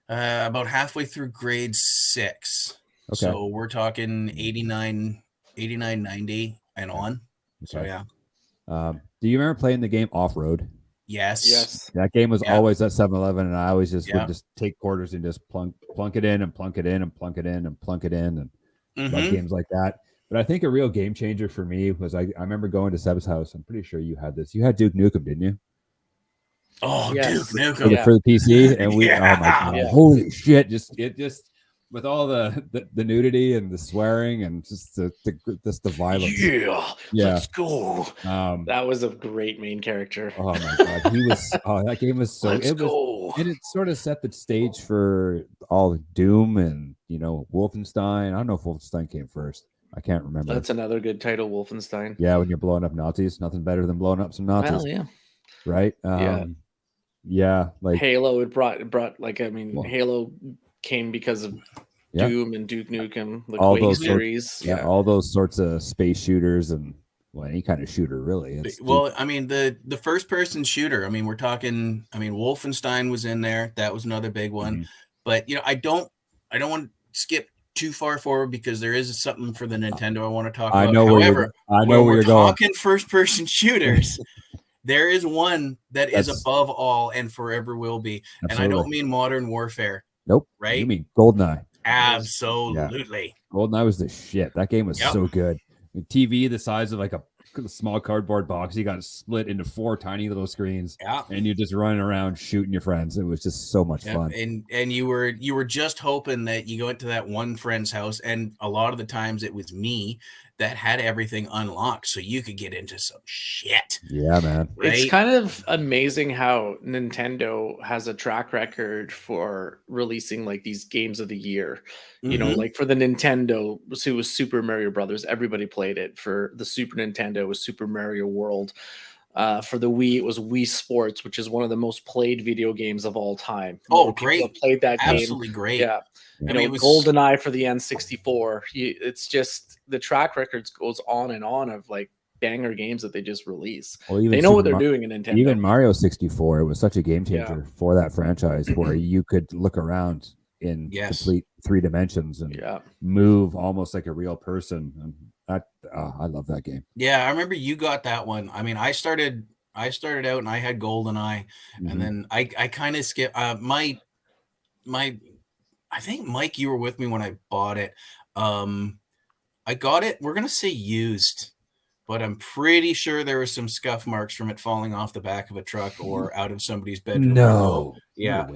about halfway through grade 6. Okay. So we're talking 89, 90 and on. Okay. So yeah. Do you remember playing the game Off-Road? Yes. That game was always at 7-Eleven, and I always would just take quarters and just plunk it in and plunk it in and plunk it in and plunk it in and like games like that. But I think a real game changer for me was I remember going to Seb's house. I'm pretty sure you had this. You had Duke Nukem, didn't you? Oh, yes. Duke Nukem for the PC, and we oh my god, holy shit! Just with all the nudity and the swearing and just the violence. Let's go. That was a great main character. Oh my god, he was. That game was so. And it sort of set the stage for all Doom and Wolfenstein. I don't know if Wolfenstein came first. I can't remember. That's another good title, Wolfenstein. Yeah, when you're blowing up Nazis, nothing better than blowing up some Nazis. Well, yeah. Right. Yeah. Like Halo, it brought Halo came because of Doom and Duke Nukem, the Quake series. All those sorts of space shooters and any kind of shooter, really. I mean, the first person shooter. I mean, we're talking. I mean, Wolfenstein was in there. That was another big one. But I don't want to skip too far forward because there is something for the Nintendo I want to talk about. However, when we're talking first-person shooters, there is one that is above all and forever will be. Absolutely. And I don't mean Modern Warfare. Nope. Right? You mean GoldenEye. Absolutely. Yeah. GoldenEye was the shit. That game was so good. The TV the size of like a small cardboard box. You got split into 4 tiny little screens. Yeah. And you're just running around shooting your friends. It was just so much fun. And you were just hoping that you go into that one friend's house, and a lot of the times it was me that had everything unlocked so you could get into some shit. Yeah, man. Right? It's kind of amazing how Nintendo has a track record for releasing like these games of the year. Like for the Nintendo, it was Super Mario Brothers. Everybody played it. For the Super Nintendo, it was Super Mario World. For the Wii, it was Wii Sports, which is one of the most played video games of all time. Oh, great. Played that game. Absolutely great. Yeah. It was GoldenEye for the N64. It's just the track records goes on and on of like banger games that they just release. Well, they know what they're doing in Nintendo. Even Mario 64, it was such a game changer for that franchise where you could look around in complete 3 dimensions and move almost like a real person. And I love that game. Yeah, I remember you got that one. I mean, I started out and I had GoldenEye, and then I kind of skipped my. I think Mike, you were with me when I bought it. I got it. We're gonna say used, but I'm pretty sure there were some scuff marks from it falling off the back of a truck or out of somebody's bedroom. No. Yeah.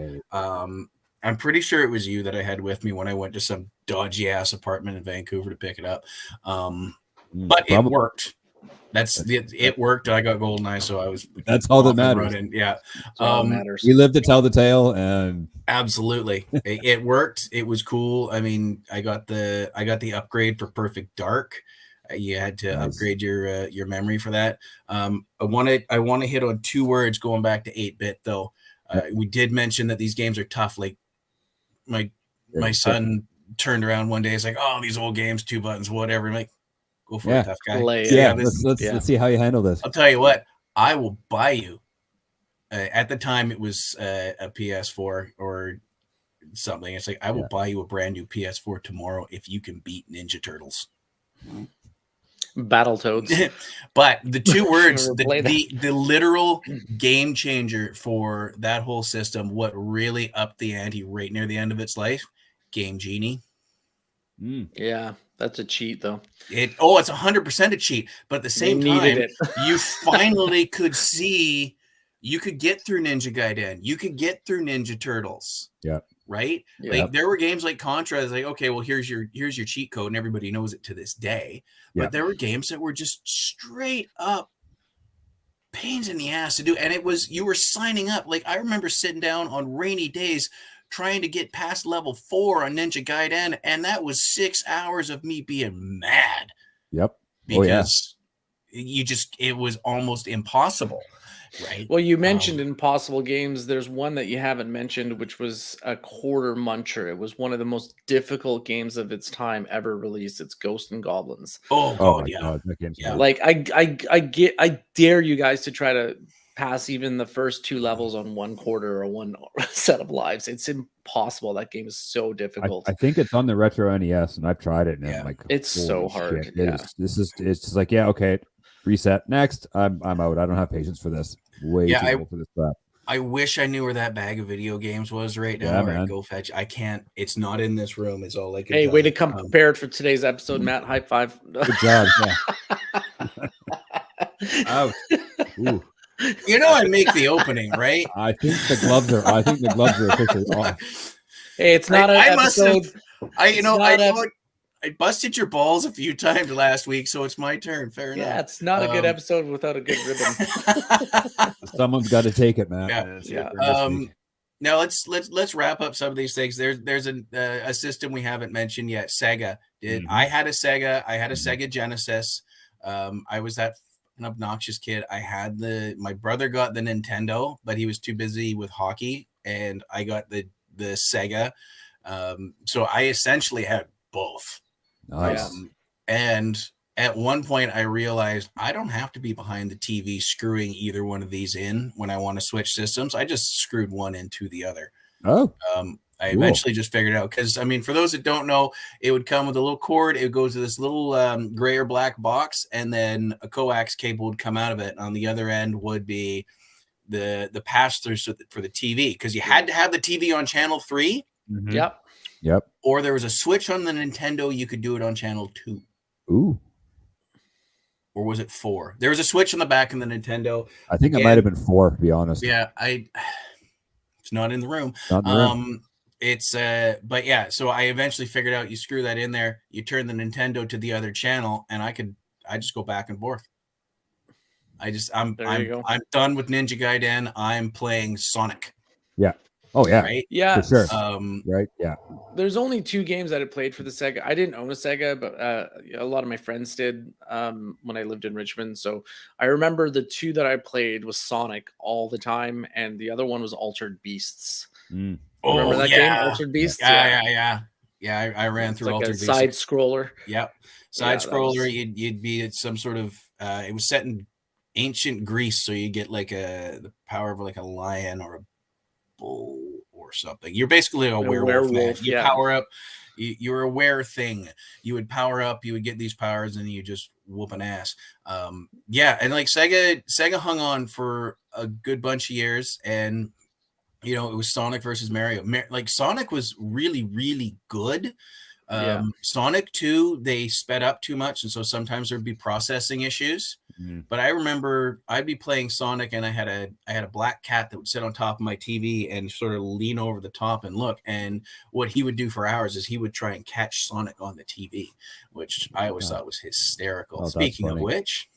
I'm pretty sure it was you that I had with me when I went to some dodgy ass apartment in Vancouver to pick it up. But it worked. It worked. I got GoldenEye, so I was. That's all that matters. Yeah, matters. We lived to tell the tale, and absolutely, it worked. It was cool. I mean, I got the upgrade for Perfect Dark. You had to upgrade your memory for that. I want to hit on 2 words going back to 8-bit though. We did mention that these games are tough. Like my son turned around one day. It's like, oh, these old games, 2 buttons, whatever. I'm like, Go for Yeah. it, tough guy. Play it. See Yeah, how this- let's see how you handle this. I'll tell you what, I will buy you. At the time, it was a PS4 or something. It's like, I will buy you a brand new PS4 tomorrow if you can beat Ninja Turtles. Battletoads. But the two words, Never played the literal game changer for that whole system, what really upped the ante right near the end of its life, Game Genie. Yeah, that's a cheat though. It's 100% a cheat, but at the same They needed time, it. you finally could see you could get through Ninja Gaiden, you could get through Ninja Turtles. Yeah. Right? Yeah. Like there were games like Contra, it's like, okay, well, here's your cheat code, and everybody knows it to this day. Yeah. But there were games that were just straight up pains in the ass to do. And you were signing up. Like I remember sitting down on rainy days trying to get past level 4 on Ninja Gaiden, and that was 6 hours of me being mad. Yep. Because it was almost impossible. Right. Well, you mentioned impossible games. There's one that you haven't mentioned, which was a quarter muncher. It was one of the most difficult games of its time ever released. It's Ghosts and Goblins. Oh my yeah. God, that game's Yeah. great. Like I dare you guys to try to pass even the first 2 levels on 1 quarter or 1 set of lives. It's impossible. That game is so difficult. I think it's on the retro NES, and I've tried it, and Yeah. I'm like, It's so holy hard, shit. yeah. It's just like, yeah, okay, reset. Next, I'm out. I don't have patience for this. Way too old for this crap. I wish I knew where that bag of video games was right now. Yeah, Where I man. go fetch. I can't. It's not in this room. It's all I can. Hey, tell way you. to come prepared for today's episode, Matt. High five. Good job. Yeah. Ouch. Ooh. You know, I make the opening, right? I think the gloves are officially off. Hey, it's not an episode. I busted your balls a few times last week, so it's my turn. Fair enough. Yeah, it's not a good episode without a good ribbon. Someone's got to take it, man. Yeah. Now let's wrap up some of these things. There's a system we haven't mentioned yet. Sega did. I had a Sega. I had a Sega Genesis. I was that an obnoxious kid. My brother got the Nintendo, but he was too busy with hockey, and I got the Sega. So I essentially had both. Nice. And at one point I realized I don't have to be behind the TV screwing either one of these in when I want to switch systems. I just screwed one into the other. Oh. I eventually just figured it out because, I mean, for those that don't know, it would come with a little cord. It would go to this little gray or black box, and then a coax cable would come out of it. And on the other end would be the pass-through for the TV, because you had to have the TV on channel 3. Mm-hmm. Yep. Or there was a switch on the Nintendo. You could do it on channel 2. Ooh. Or was it 4? There was a switch on the back of the Nintendo. I think it might have been 4, to be honest. Yeah, it's not in the room. Not in the room. It's but yeah, so I eventually figured out you screw that in there, you turn the Nintendo to the other channel, and I just go back and forth. I'm done with Ninja Gaiden. I'm playing Sonic. Yeah. Oh yeah. Right? Yeah. For sure. Right. Yeah. There's only 2 games that I played for the Sega. I didn't own a Sega, but a lot of my friends did when I lived in Richmond. So I remember the 2 that I played was Sonic all the time, and the other one was Altered Beasts. Mm. Remember that game, Altered Beasts? Yeah. I ran through like Altered a Beasts. side scroller. Yep. Yeah, Scroller. You'd be at some sort of. It was set in ancient Greece, so you get like the power of like a lion or a bull or something. You're basically a werewolf. Man. You power up. You're a were thing. You would power up. You would get these powers, and you just whoop an ass. Yeah, and like Sega hung on for a good bunch of years, and you know it was Sonic versus Mario. Like Sonic was really, really good. Sonic 2, they sped up too much, and so sometimes there'd be processing issues. But I remember I'd be playing Sonic, and I had a black cat that would sit on top of my TV and sort of lean over the top and look. And what he would do for hours is he would try and catch Sonic on the TV, which I always thought was hysterical. Speaking of which,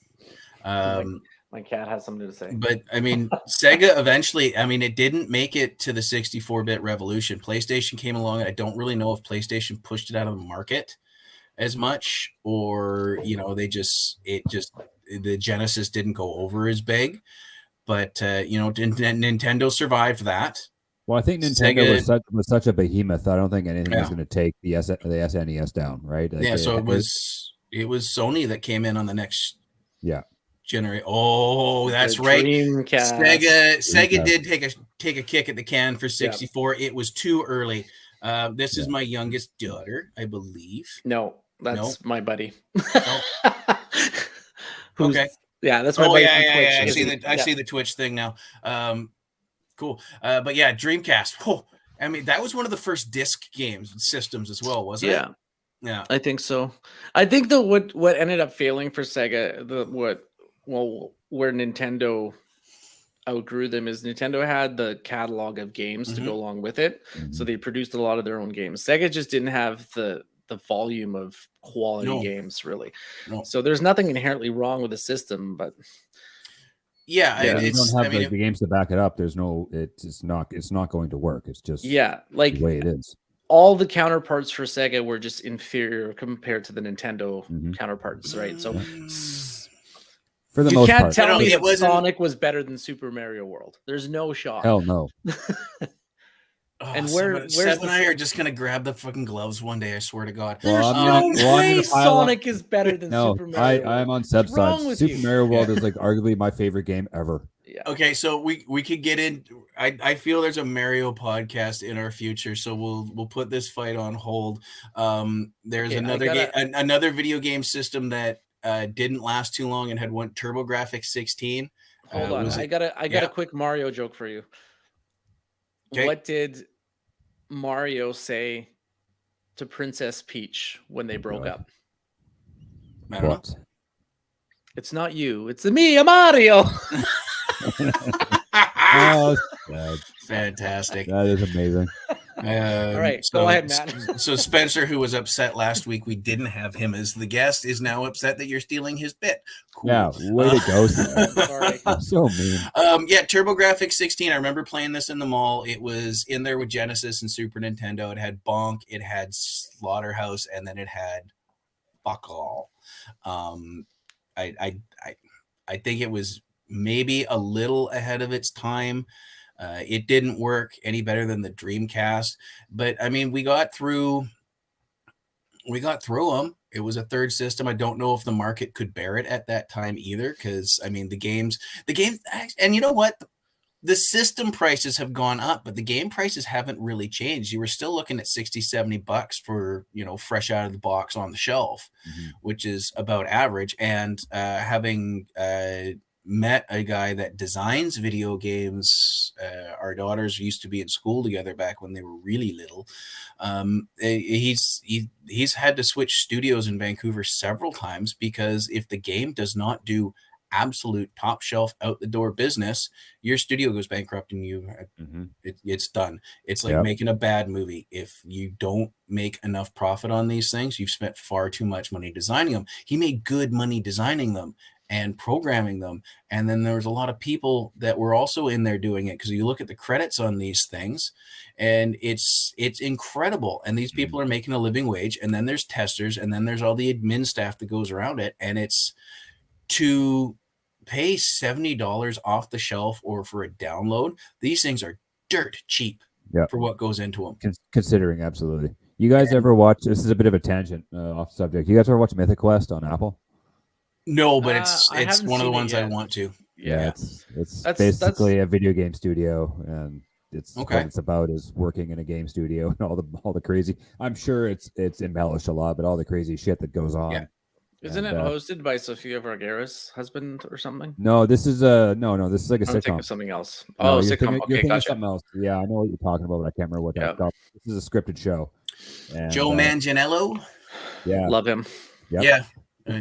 my cat has something to say. But I mean, Sega eventually, I mean, it didn't make it to the 64-bit revolution. PlayStation came along, and I don't really know if PlayStation pushed it out of the market as much, or you know, the Genesis didn't go over as big. But you know, Nintendo survived that. Well, I think Nintendo was such a behemoth. I don't think anything was going to take the SNES down, right? Like so it was It was Sony that came in on the next Yeah. generation. Oh, that's The right. Dreamcast. Sega did take a kick at the can for 64. Yep. It was too early. This is Yeah. my youngest daughter, I believe. No, that's my buddy. Oh. Who's, Okay. Yeah, that's my buddy from Twitch. I see the Twitch thing now. Cool. But yeah, Dreamcast. Oh, I mean, that was one of the first disc games systems as well, wasn't it? Yeah, I think so. I think what ended up failing for Sega, where Nintendo outgrew them, is Nintendo had the catalog of games to go along with it, so they produced a lot of their own games. Sega just didn't have the volume of quality games, really. No. So there's nothing inherently wrong with the system, but you don't have the games to back it up. There's no, it's not going to work. It's just like the way it is. All the counterparts for Sega were just inferior compared to the Nintendo counterparts, right? So for the you most can't part, tell me that Sonic was better than Super Mario World. There's no shot. Hell no. And Seb and I are just gonna grab the fucking gloves one day. I swear to God. Sonic is better than Super Mario World. I'm on Seb's side. Super Mario World is like arguably my favorite game ever. Yeah. Okay, so we could get in. I feel there's a Mario podcast in our future, so we'll put this fight on hold. There's another video game system that didn't last too long and had one TurboGrafx 16. Hold on, I got a quick Mario joke for you. Okay. What did Mario say to Princess Peach when they broke up? I don't know. It's not you. It's me, a Mario. Oh, fantastic. That is amazing. All right, go ahead, Matt. So Spencer, who was upset last week we didn't have him as the guest, is now upset that you're stealing his bit. Cool. Yeah, way to go. Sorry. So mean. Yeah, TurboGrafx 16. I remember playing this in the mall. It was in there with Genesis and Super Nintendo. It had Bonk, it had Slaughterhouse, and then it had Fuck All. I think it was maybe a little ahead of its time. It didn't work any better than the Dreamcast, but I mean, we got through them. It was a third system. I don't know if the market could bear it at that time either, because I mean, the games, and you know what? The system prices have gone up, but the game prices haven't really changed. You were still looking at $60-$70 for, fresh out of the box on the shelf, which is about average. And having met a guy that designs video games, our daughters used to be in school together back when they were really little. He's had to switch studios in Vancouver several times, because if the game does not do absolute top shelf out the door business, your studio goes bankrupt and it's done. It's like making a bad movie. If you don't make enough profit on these things, you've spent far too much money designing them. He made good money designing them and programming them, and then there was a lot of people that were also in there doing it, because you look at the credits on these things and it's incredible, and these people are making a living wage, and then there's testers, and then there's all the admin staff that goes around it, and it's to pay $70 off the shelf or for a download. These things are dirt cheap for what goes into them. Considering, absolutely. You guys ever watch, this is a bit of a tangent off the subject, you guys ever watch Mythic Quest on Apple? No, but it's one of the ones I want to. Yeah, it's basically a video game studio, and what it's about is working in a game studio and all the crazy. I'm sure it's embellished a lot, but all the crazy shit that goes on. Yeah. Isn't it hosted by Sofia Vergara's husband or something? No, this is this is like a sitcom. Think of something else. No, sitcom. Okay, gotcha. Something else. Yeah, I know what you're talking about, but I can't remember what that's called. This is a scripted show. And, Joe Manganiello. Yeah, love him. Yep. Yeah,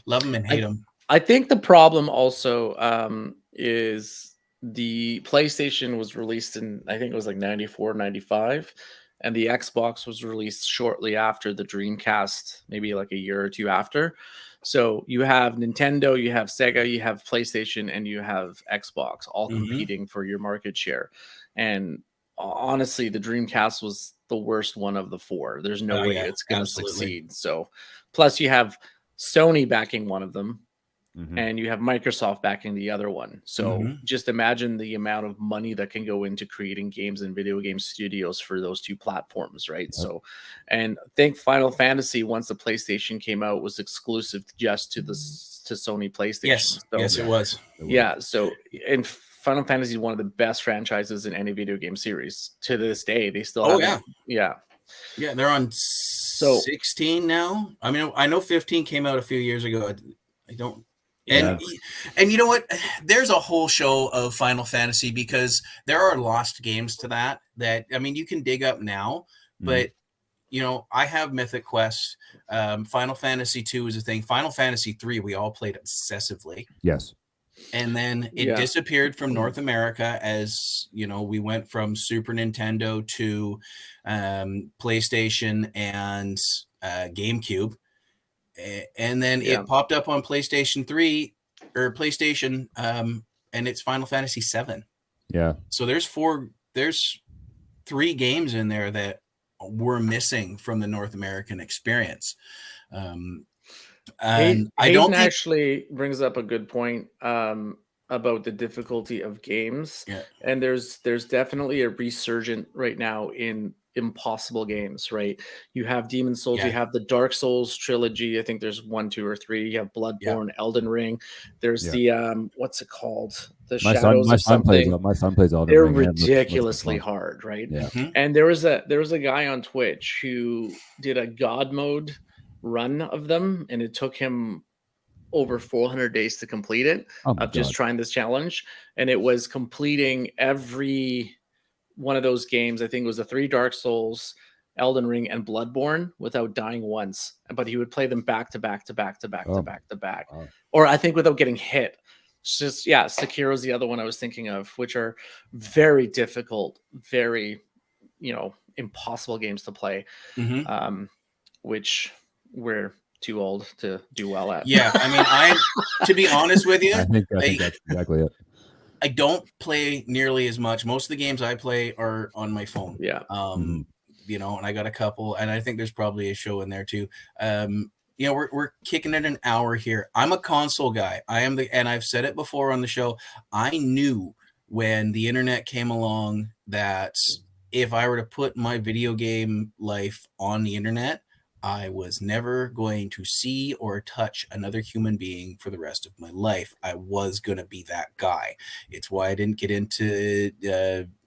love him and hate him. I think the problem also is the PlayStation was released in, I think it was like 94, 95. And the Xbox was released shortly after the Dreamcast, maybe like a year or two after. So you have Nintendo, you have Sega, you have PlayStation, and you have Xbox all competing for your market share. And honestly, the Dreamcast was the worst one of the four. There's no way it's going to succeed. So plus you have Sony backing one of them. Mhm. and you have Microsoft backing the other one. So Mhm. just imagine the amount of money that can go into creating games and video game studios for those two platforms, right? Yep. So, and I think Final Fantasy, once the PlayStation came out, was exclusive just to to Sony PlayStation. Yes. So, Yes, it was. It was. yeah. So, and Final Fantasy is one of the best franchises in any video game series to this day. They still Oh, have yeah. Yeah, they're on So 16 now. I mean, I know 15 came out a few years ago. I don't. Yeah. And you know what? There's a whole show of Final Fantasy because there are lost games to that I mean, you can dig up now, Mhm. but you know, I have Mythic Quest. Final Fantasy 2 is a thing. Final Fantasy 3 we all played obsessively. Yes. And then it Yeah. disappeared from North America as, you know, we went from Super Nintendo to PlayStation and GameCube. And then Yeah. it popped up on PlayStation 3 or PlayStation, and it's Final Fantasy 7. Yeah. So there's 3 games in there that were missing from the North American experience. And I don't think actually brings up a good point about the difficulty of games. Yeah. And there's definitely a resurgent right now in impossible games, right? You have Demon Souls, Yeah. you have the Dark Souls trilogy. I think there's 1, 2, or 3. You have Bloodborne, Elden Ring. There's the what's it called? The Shadows of something. My son plays Elden They're Ring. and ridiculously hard, right? Yeah. Mhm. And there was a guy on Twitch who did a God mode run of them, and it took him over 400 days to complete it Oh my of just God. trying this challenge. And it was completing every one of those games. I think it was the 3 Dark Souls, Elden Ring, and Bloodborne without dying once. But he would play them back to back to back to back to back to back, Wow. or I think without getting hit. It's just Sekiro's the other one I was thinking of, which are very difficult, very impossible games to play. Mhm. Which we're too old to do well at. Yeah, I mean, to be honest with you, I think that's exactly it. I don't play nearly as much. Most of the games I play are on my phone. Yeah. You know, and I got a couple, and I think there's probably a show in there too. You know, we're kicking it an hour here. I'm a console guy. And I've said it before on the show. I knew when the internet came along that if I were to put my video game life on the internet, I was never going to see or touch another human being for the rest of my life. I was going to be that guy. It's why I didn't get into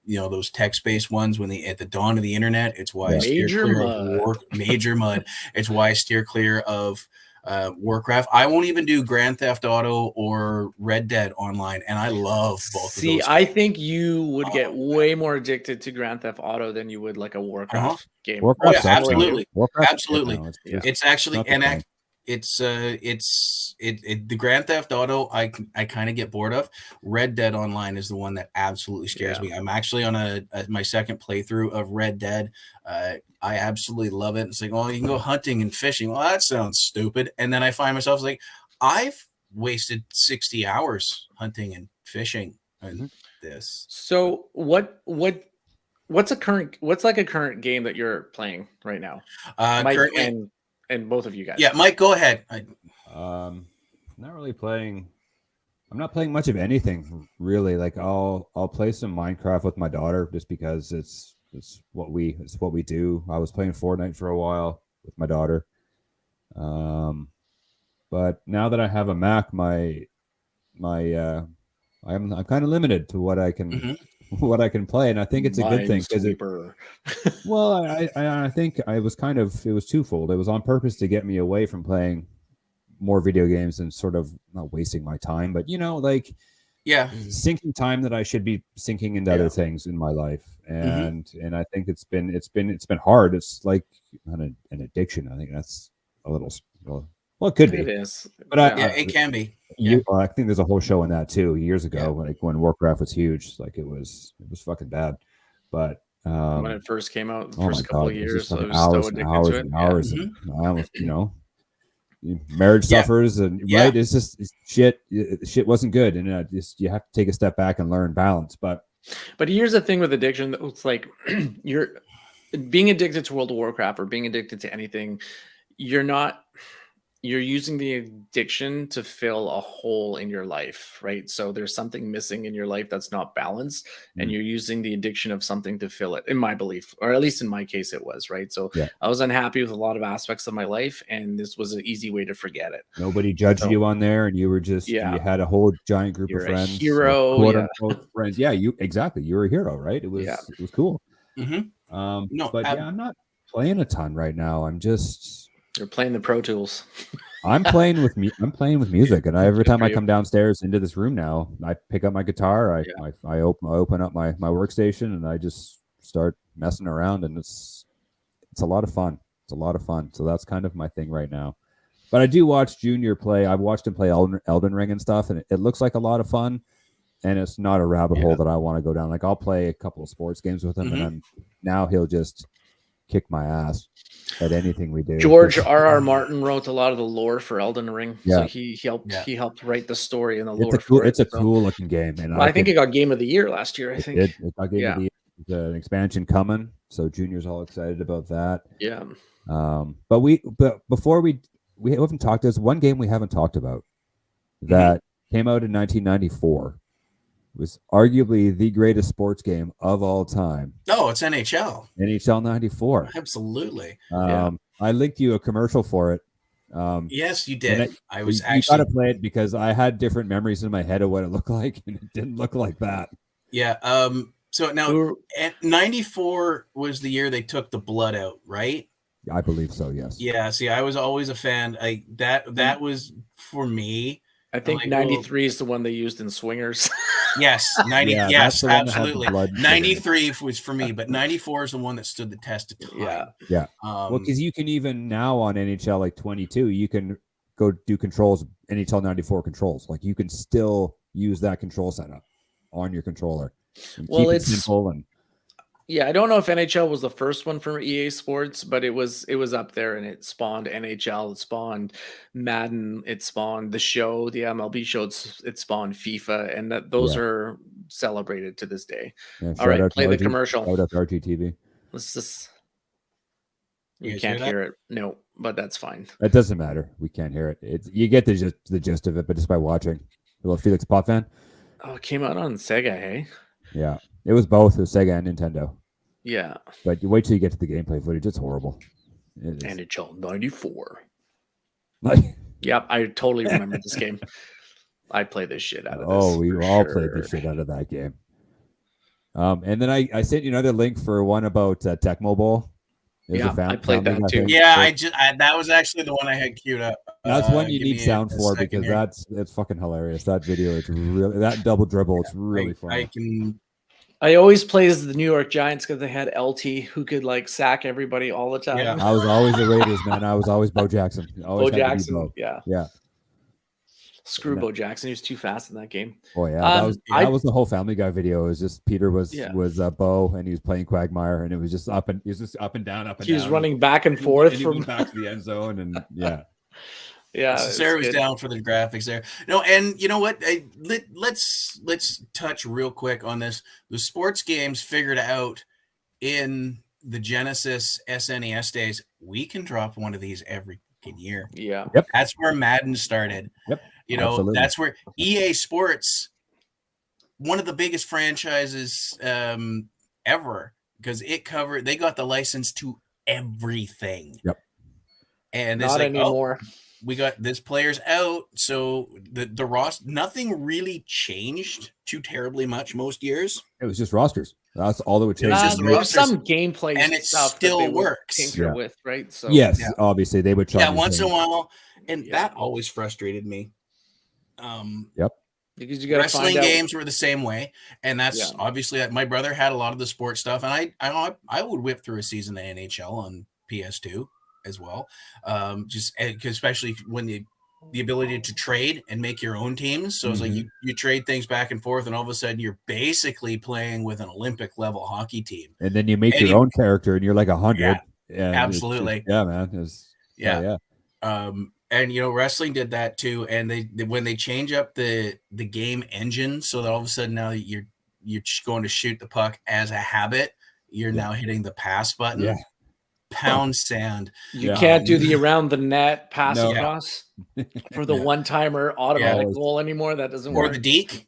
those text-based ones at the dawn of the internet. It's why I steer clear of Major Mud. It's why I steer clear of Warcraft. I won't even do Grand Theft Auto or Red Dead online, and I love both of those. I think you would get way more addicted to Grand Theft Auto than you would like a Warcraft game. Warcraft, absolutely. Warcraft, Absolutely. It's actually the Grand Theft Auto I kind of get bored of. Red Dead Online is the one that absolutely scares me. I'm actually on my second playthrough of Red Dead. I absolutely love it. It's like, well, you can go hunting and fishing. Well, that sounds stupid. And then I find myself like, I've wasted 60 hours hunting and fishing on this. So what's a current game that you're playing right now? Mike, Currently, and both of you guys. Yeah, Mike, go ahead. Not really playing. I'm not playing much of anything really. Like I'll play some Minecraft with my daughter just because it's what we do. I was playing Fortnite for a while with my daughter. But now that I have a Mac, I'm kind of limited to what I can what I can play, and I think it's a good thing because I think it was twofold. It was on purpose to get me away from playing more video games and sort of not wasting my time, but sinking time that I should be sinking into other things in my life, and I think it's been hard. It's like an addiction. I think that's a little well, it could be. It is, but it can be. I think there's a whole show on that too years ago, like when Warcraft was huge. Like it was fucking bad, but when it first came out, the first couple of years, I was hours, so addicted hours to it. And hours, and I almost, marriage suffers, and right, it's just shit. Shit wasn't good, and you have to take a step back and learn balance. But here's the thing with addiction: it's like you're being addicted to World of Warcraft or being addicted to anything. You're not. you're using the addiction to fill a hole in your life, right? So there's something missing in your life that's not balanced, and Mm. you're using the addiction of something to fill it, in my belief, or at least in my case, it was, right? So Yeah. I was unhappy with a lot of aspects of my life, and this was an easy way to forget it. Nobody judged So- you on there, and you were just Yeah. you had a whole giant group You're of a friends, hero, quote yeah. unquote friends. Yeah, you exactly. You were a hero, right? It was Yeah. it was cool. Mm-hmm. No, But yeah, I'm not playing a ton right now. You're playing the Pro Tools. I'm playing with music, and every Good time for I you. come downstairs into this room now, I pick up my guitar, Yeah. I open up my workstation, and I just start messing around, and it's a lot of fun. It's a lot of fun. So that's kind of my thing right now. But I do watch Junior play. I've watched him play Elden Ring and stuff, and it looks like a lot of fun. And it's not a rabbit hole that I want to go down. Like I'll play a couple of sports games with him, and now he'll just kick my ass at anything we do. George R.R. Martin wrote a lot of the lore for Elden Ring, so Yeah. he helped write the story and the lore It's a cool, for it. it's a so- cool looking game, and I think it got Game of the Year last year. I think. It got Game Yeah. of the Year. There's an expansion coming, so Junior's all excited about that. Yeah. But before we haven't talked. There's one game we haven't talked about that came out in 1994. It was arguably the greatest sports game of all time. Oh, it's NHL. NHL 94. Absolutely. I linked you a commercial for it. Yes, you did. I was you actually got to play it because I had different memories in my head of what it looked like, and it didn't look like that. Yeah. So now, 94 was the year they took the blood out, right? I believe so. Yes. Yeah. See, I was always a fan. That was for me. I think like, 93 is the one they used in Swingers. Yes, 90. Yeah, yes, that's the one that had the absolutely. blood in it. 93 was for me, but 94 is the one that stood the test of time. Yeah. Well, because you can even now on NHL like 22, you can go do controls, NHL 94 controls. Like you can still use that control setup on your controller. And Well, keep it it's- simple and Yeah, I don't know if NHL was the first one from EA Sports, but it was up there, and it spawned NHL, it spawned Madden, it spawned the show, the MLB show, it spawned FIFA, and those are celebrated to this day. yeah, All right, shout out play to the RG commercial. Shout out to RGTV. Let's just. You You guys can't hear that? hear it. No, but that's fine. It doesn't matter. We can't hear it. It's you get the gist of it, but just by watching. Hello, Felix Pop fan. Oh, it came out on Sega, hey? Yeah, it was both. It was Sega and Nintendo. Yeah. But you wait till you get to the gameplay footage. It's horrible. It is. NHL 94. Like, Yep, I totally remember this game. I played this shit out of this. oh, we for all played the sure. shit out of that game. And then I sent you another link for one about Tecmo Bowl. It was a Yeah, I played family that guy too. thing. Yeah, So that was actually the one I had queued up. that's one you give need me sound a for second because here. it's fucking hilarious. That video, it's really that double dribble. It's really fun. I can. I always play as the New York Giants because they had LT who could like sack everybody all the time. Yeah. I was always the Raiders, man. I was always Bo Jackson. Always Bo had to be Jackson, Bo. yeah. Yeah. Screw No. Bo Jackson. He was too fast in that game. Oh yeah, that I- was the whole Family Guy video. It was just Peter was Yeah. Bo and he was playing Quagmire and it was just up and down. He was down. running back and And forth he from went back to the end zone and yeah. yeah. So it's Sarah was good. down for the graphics there. No, and you know what? Let's touch real quick on this. The sports games figured out in the Genesis SNES days. We can drop one of these every fucking year. Yeah. That's where Madden started. Yep. You know, Absolutely. that's where EA Sports, one of the biggest franchises ever, because they got the license to everything. Yep. And it's Not like, anymore. we got this player's out, so the roster, nothing really changed too terribly much most years. It was just rosters. That's all that would change. was just the There's rosters, some gameplay and it stuff still that they would works. tinker Yeah. with, right? So Yes, Yeah. obviously they would try. Yeah, new once in a things. while, and Yeah. that always frustrated me. because you got to Wrestling find out. games were the same way, and that's Yeah. obviously my brother had a lot of the sports stuff, and I would whip through a season of NHL on PS2 as well, especially when the ability to trade and make your own teams. So it's like you trade things back and forth, and all of a sudden you're basically playing with an Olympic level hockey team. And then you make And your own character and you're like 100. Yeah, absolutely. Yeah, man. Yeah. And you know, wrestling did that too. And they when they change up the game engine, so that all of a sudden now you're going to shoot the puck as a habit, you're now hitting the pass button. Yeah. pound sand. You Yeah. can't do the around the net pass No. across for the Yeah. one-timer automatic Yeah. goal anymore. That doesn't Or work. the deke.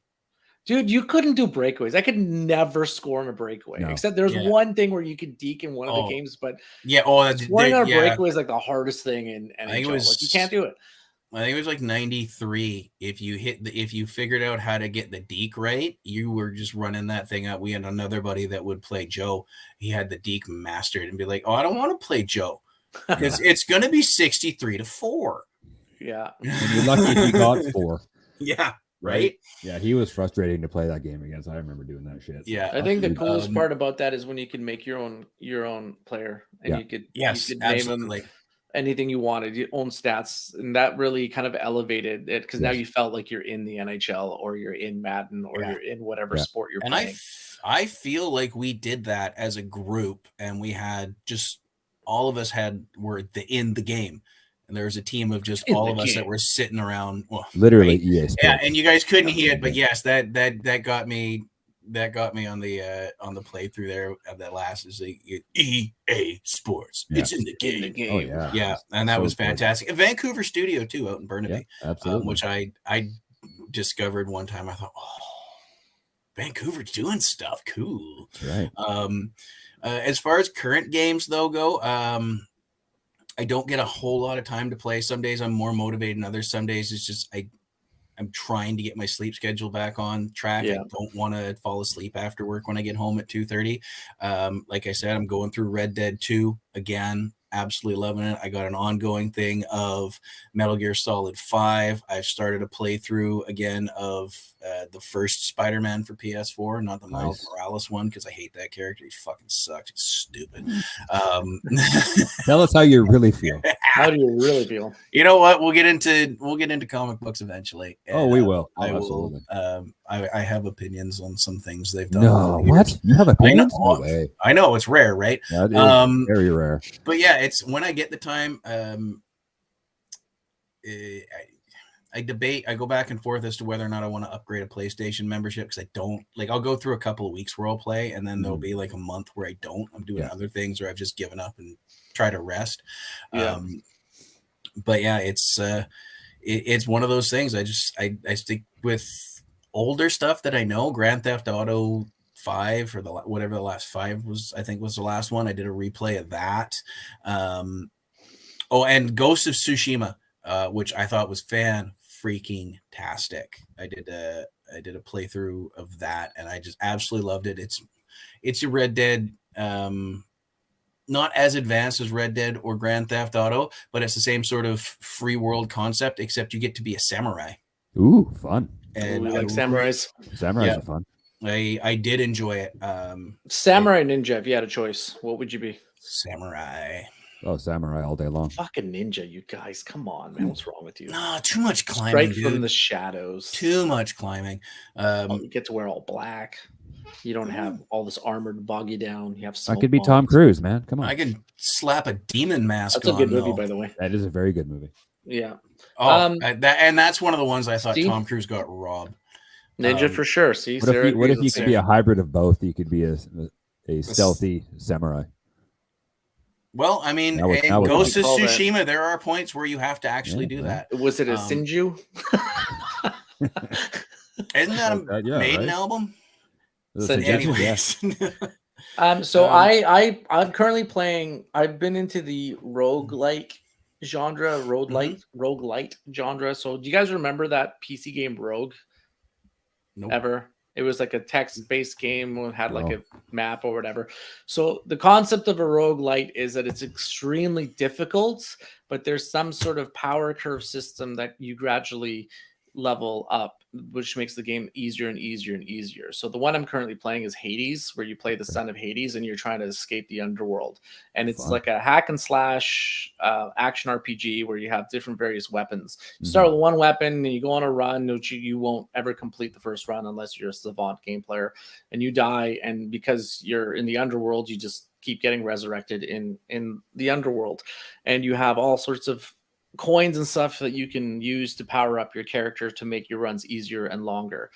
Dude, you couldn't do breakaways. I could never score on a breakaway. No. Except there's Yeah. one thing where you could deke in one of the Oh, games, but Yeah. Oh, scoring on a yeah. breakaway is like the hardest thing in NHL. think it was- Like you can't do it. I think it was like 93. If you figured out how to get the deke right, you were just running that thing up. We had another buddy that would play Joe. He had the deke mastered and be like, "Oh, I don't want to play Joe because it's going to be 63-4." Yeah. And you're lucky if you got 4. Yeah. Right. Yeah, he was frustrating to play that game against. I remember doing that shit. Yeah. I think the coolest Um, part about that is when you can make your own player and Yeah. you could Yes. you could name him Absolutely. anything you wanted, your own stats, and that really kind of elevated it because now Yes. you felt like you're in the NHL or you're in Madden or Yeah. you're in whatever Yeah. sport you're And playing. I feel like we did that as a group, and we had just all of us were in the game, and there was a team of just In all the of us that game. were sitting around. Well, Literally right? EA Sports. Yeah, and you guys couldn't hear it, but yes, that got me. That got me on the playthrough there of that last is the EA Sports. Yeah. It's in the In the game. Oh game. yeah. Yeah, and that So was good. fantastic. A Vancouver studio too, out in Yeah, Burnaby, absolutely. which I discovered one time. I thought, oh, Vancouver's doing stuff. Cool. That's right. As far as current games though go, I don't get a whole lot of time to play. Some days I'm more motivated than others. Some days it's just I'm trying to get my sleep schedule back on track. Yeah. I don't want to fall asleep after work when I get home at 2:30. Like I said, I'm going through Red Dead 2 again. Absolutely loving it. I got an ongoing thing of Metal Gear Solid 5. I've started a playthrough again of the first Spider-Man for PS4, not the Miles Nice. Morales one, because I hate that character. He fucking sucks. It's stupid. Tell us how you really feel. How do you really feel? You know what? We'll get into comic books eventually. Oh, we And, will. Oh, I will. absolutely. I have opinions on some things they've done. No, over the years. what? You have opinions? know. No way. I know it's rare, right? That is very rare. But yeah, it's when I get the time. I debate. I go back and forth as to whether or not I want to upgrade a PlayStation membership because I don't like. I'll go through a couple of weeks where I'll play, and then there'll be like a month where I don't. I'm doing Yeah. other things, or I've just given up and try to rest. Yeah. But yeah, it's one of those things. I stick with older stuff that I know. Grand Theft Auto 5 or whatever the last 5 was. I think was the last one. I did a replay of that. And Ghost of Tsushima, which I thought was freaking tastic. I did a playthrough of that, and I just absolutely loved it. It's your Red Dead. Not as advanced as Red Dead or Grand Theft Auto, but it's the same sort of free world concept, except you get to be a samurai. Ooh, fun. And we like samurais. Samurais Yeah. are fun. I did enjoy it. Samurai ninja, if you had a choice, what would you be? Samurai. Oh, samurai all day long. Fucking ninja, you guys. Come on, man. What's wrong with you? No, too much climbing, Strike from dude. the shadows. Too much climbing. You get to wear all black. You don't have all this armor to bog you down. You have I smoke could be Tom bombs. Cruise, man. Come on. I can slap a demon mask That's a on. good movie, though. by the way. That is a very good movie. Yeah. Oh, that's one of the ones I thought Steve? Tom Cruise got robbed. Ninja for sure. See, What if Sarah you, what if agrees you with could be a Sarah. hybrid of both? You could be a stealthy samurai. Well, I mean, That would- in that would Ghost be of cool, that. Tsushima, there are points where you have to actually Yeah, do yeah. that. Was it a Um, Sinju? Isn't that Like that, a yeah, Maiden right? album? That's So a suggestion, yeah. Anyways. So Um, I'm currently playing. I've been into the roguelike genre, roguelite genre. So do you guys remember that PC game Rogue? Nope. Ever? It was like a text-based game that had like No. a map or whatever. So the concept of a roguelite is that it's extremely difficult, but there's some sort of power curve system that you gradually level up, which makes the game easier and easier and easier. So the one I'm currently playing is Hades, where you play the son of Hades and you're trying to escape the underworld. And it's Fun. like a hack and slash action RPG where you have different various weapons. You start with one weapon and you go on a run, which you won't ever complete the first run unless you're a savant game player, and you die. And because you're in the underworld, you just keep getting resurrected in the underworld. And you have all sorts of coins and stuff that you can use to power up your character to make your runs easier and longer.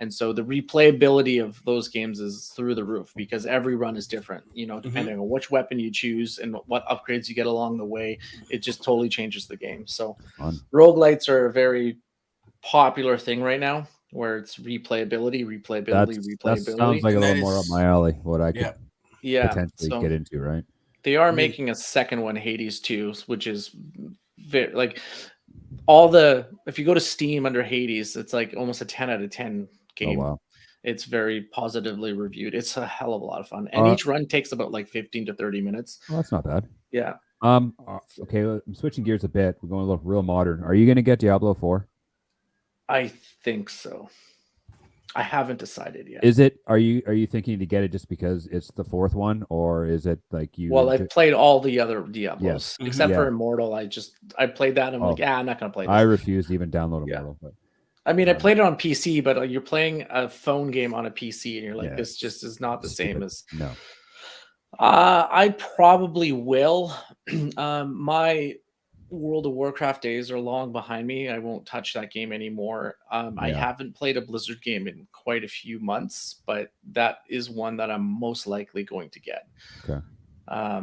And so the replayability of those games is through the roof because every run is different, depending on which weapon you choose and what upgrades you get along the way. It just totally changes the game. So roguelites are a very popular thing right now where it's replayability. That sounds like a little more up my alley, what I could potentially get into, right? They are making a second one, Hades 2, which is very, like if you go to Steam under Hades, it's like almost a 10 out of 10 game. Oh, wow. It's very positively reviewed. It's a hell of a lot of fun. And each run takes about like 15 to 30 minutes. Well, that's not bad. Yeah. Okay, I'm switching gears a bit. We're going a little real modern. Are you going to get Diablo 4? I think so. I haven't decided yet. Are you thinking to get it just because it's the fourth one, or is it like you? Well, I've played all the other Diablos except for Immortal. I played that and I'm like, I'm not gonna play this. I refuse to even download Immortal. But I mean, I played it on PC, but you're playing a phone game on a PC, and you're like, this just is not the same as. No. I probably will. My World of Warcraft days are long behind me. I won't touch that game anymore. I haven't played a Blizzard game in quite a few months, but that is one that I'm most likely going to get. Okay. I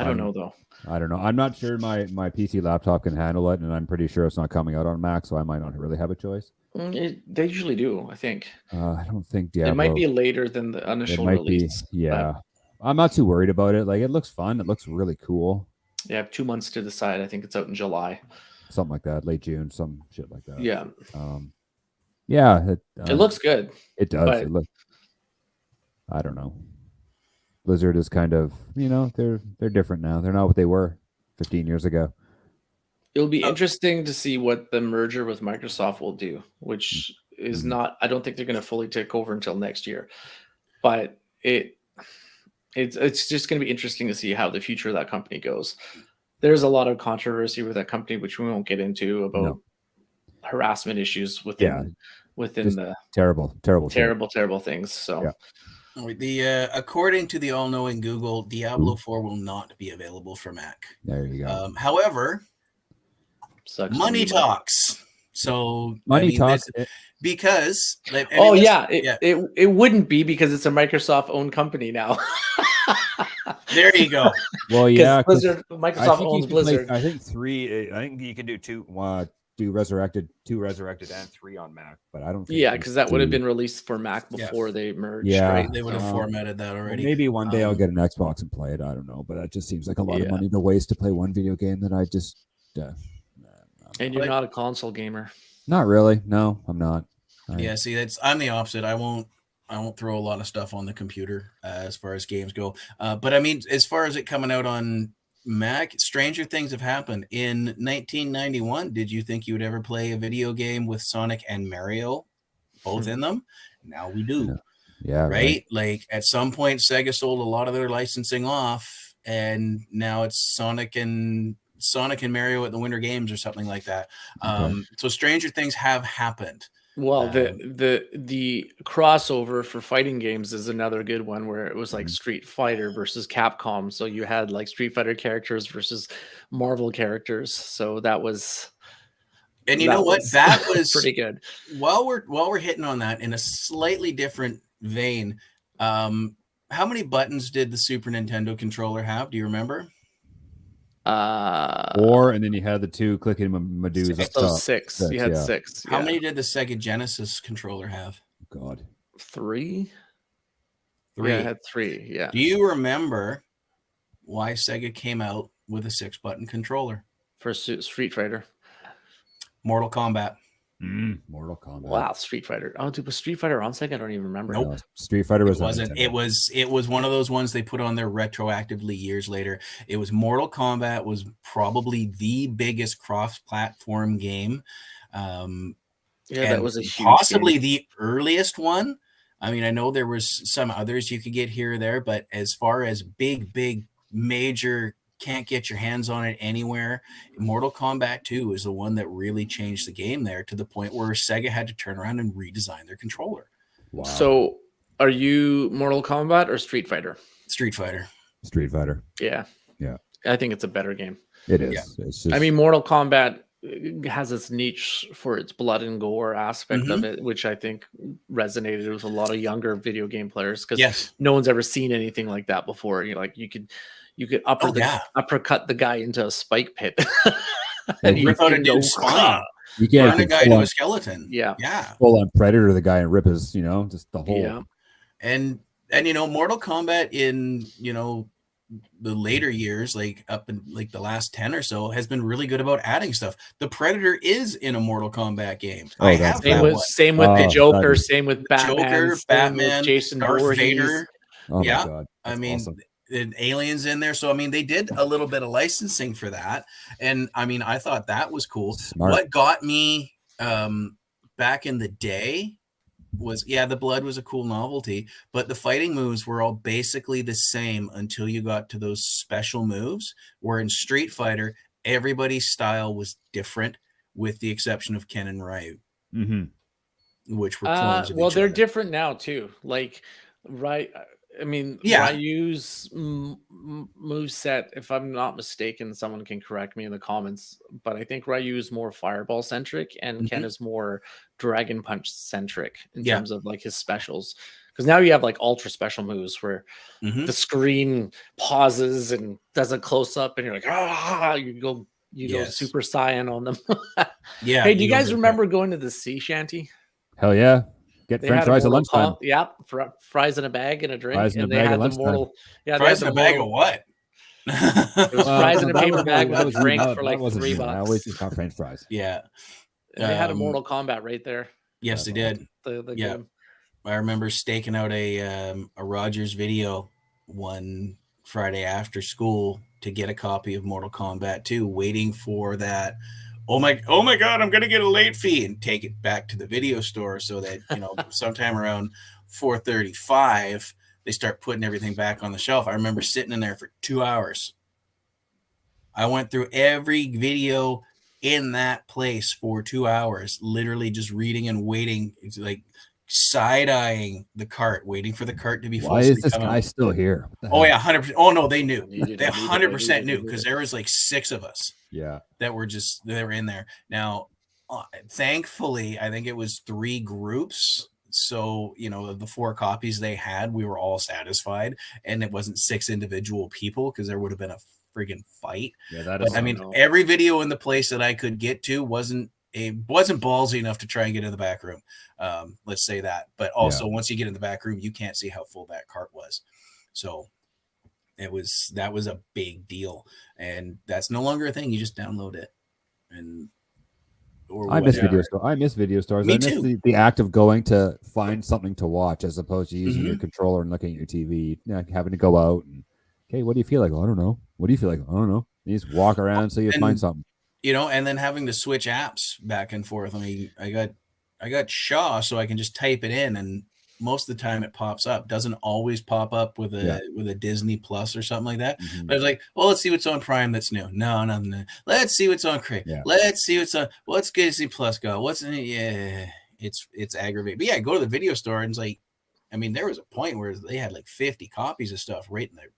don't know though. I don't know. I'm not sure my PC laptop can handle it, and I'm pretty sure it's not coming out on Mac, so I might not really have a choice. They usually do, I think. I don't think Diablo. It might be later than the initial release. But I'm not too worried about it. Like, it looks fun. It looks really cool. Yeah, I have 2 months to decide. I think it's out in July. Something like that, late June, some shit like that. Yeah. It looks good. It does. I don't know. Blizzard is kind of, they're different now. They're not what they were 15 years ago. It'll be interesting to see what the merger with Microsoft will do, which is not, I don't think they're going to fully take over until next year. But it's just going to be interesting to see how the future of that company goes. There's a lot of controversy with that company, which we won't get into, about harassment issues within the terrible things. So according to the all-knowing Google, Diablo 4 will not be available for Mac. There you go. However, money talks. So money talks. Because it wouldn't be because it's a Microsoft owned company now. There you go. Well, yeah, Microsoft owns Blizzard. I think you can do two resurrected and 3 on Mac, but I don't think because that would have been released for Mac before they merged. Right? They would have formatted that already. Maybe one day I'll get an Xbox and play it. I don't know, but that just seems like a lot of money to waste to play one video game that I just. And you're not a console gamer. Not really. No, I'm not. See, I'm the opposite. I won't throw a lot of stuff on the computer as far as games go. But I mean, as far as it coming out on Mac, stranger things have happened. In 1991, did you think you would ever play a video game with Sonic and Mario both in them? Now we do. Yeah. Right? Like at some point, Sega sold a lot of their licensing off, and now it's Sonic and Mario at the Winter Games or something like that. So stranger things have happened. Well, the crossover for fighting games is another good one where it was like Street Fighter versus Capcom. So you had like Street Fighter characters versus Marvel characters. So that was, and you know what? That was pretty good. While we're hitting on that in a slightly different vein, how many buttons did the Super Nintendo controller have? Do you remember? And then you had the 2 clicking Medusa. Six. You had 6. How many did the Sega Genesis controller have? God, 3. 3. Yeah, I had 3. Yeah. Do you remember why Sega came out with a 6-button controller For Street Fighter? Mortal Kombat. Mortal Kombat. Wow, Street Fighter. Oh, dude, was Street Fighter on Sega? I don't even remember. Nope. No, Street Fighter wasn't. It was one of those ones they put on there retroactively years later. It was Mortal Kombat was probably the biggest cross-platform game. That was a huge possibly game. The earliest one. I mean, I know there was some others you could get here or there, but as far as big, major, can't get your hands on it anywhere, Mortal Kombat 2 is the one that really changed the game there to the point where Sega had to turn around and redesign their controller. Wow. So are you Mortal Kombat or Street Fighter? Street Fighter. Street Fighter. Yeah. Yeah. I think it's a better game. It is. Yeah. It's just, I mean, Mortal Kombat has its niche for its blood and gore aspect of it, which I think resonated with a lot of younger video game players because Yes. no one's ever seen anything like that before. You know, like you could uppercut the guy into a spike pit. And you rip out a can dude's spine. You can't Burn a guy to a skeleton. Yeah. full on Predator the guy and rip his, just the whole. Yeah. And Mortal Kombat in, the later years, like up in like the last 10 or so, has been really good about adding stuff. The Predator is in a Mortal Kombat game. Oh, I have that one. Same with the Joker, same with Batman, Batman, Jason Darth Voorhees. Vader. Oh Yeah. my god. That's awesome. And aliens in there. So they did a little bit of licensing for that. And I thought that was cool. Smart. What got me back in the day was the blood was a cool novelty, but the fighting moves were all basically the same until you got to those special moves, where in Street Fighter everybody's style was different with the exception of Ken and Ryu, which were clones of each they're other. different now too, like Ryu's moveset, if I'm not mistaken, someone can correct me in the comments, but I think Ryu is more fireball centric and Ken is more dragon punch centric in terms of like his specials. Because now you have like ultra special moves where the screen pauses and does a close up and you're like, you go Super Saiyan on them. Hey, do you guys remember going to the sea shanty? Hell yeah. Get French fries at lunchtime. Fries in a bag and a drink. Fries in and a they bag had at the mortal. Yeah, fries in a bag of what? It was fries in a paper bag with a drink for like $3. I always just got French fries. Yeah. And they had a Mortal Kombat right there. Yes, they did. The game. I remember staking out a Rogers video one Friday after school to get a copy of Mortal Kombat 2, waiting for that. Oh my God, I'm going to get a late fee, and take it back to the video store so that, sometime around 4:35, they start putting everything back on the shelf. I remember sitting in there for 2 hours. I went through every video in that place for 2 hours, literally just reading and waiting. It's like side-eyeing the cart, waiting for the cart to be full. Why is this guy still here? Oh yeah, 100%. Oh no, they knew. They 100% knew, because there was like 6 of us. Yeah, that were in there. Now, thankfully, I think it was 3 groups. So, of the 4 copies they had, we were all satisfied, and it wasn't 6 individual people, because there would have been a friggin' fight. Yeah, that is. Every video in the place that I could get to wasn't ballsy enough to try and get in the back room. Let's say that. But also, once you get in the back room, you can't see how full that cart was. So that was a big deal, and that's no longer a thing. You just download it, I miss video stores. I miss video stores. Me I miss too. the act of going to find something to watch as opposed to using your controller and looking at your TV. Having to go out and, okay, what do you feel like? Oh, I don't know. What do you feel like? I don't know. You just walk around until you find something. And then having to switch apps back and forth. I got Shaw, so I can just type it in, and most of the time it pops up. Doesn't always pop up with a Disney Plus or something like that. But I was like, well, let's see what's on Prime that's new. No, nothing new. Let's see what's on Crave. Yeah. Let's see what's on. What's Disney Plus go? What's in it? Yeah, it's aggravating. But yeah, go to the video store, and it's like, there was a point where they had like 50 copies of stuff right in there.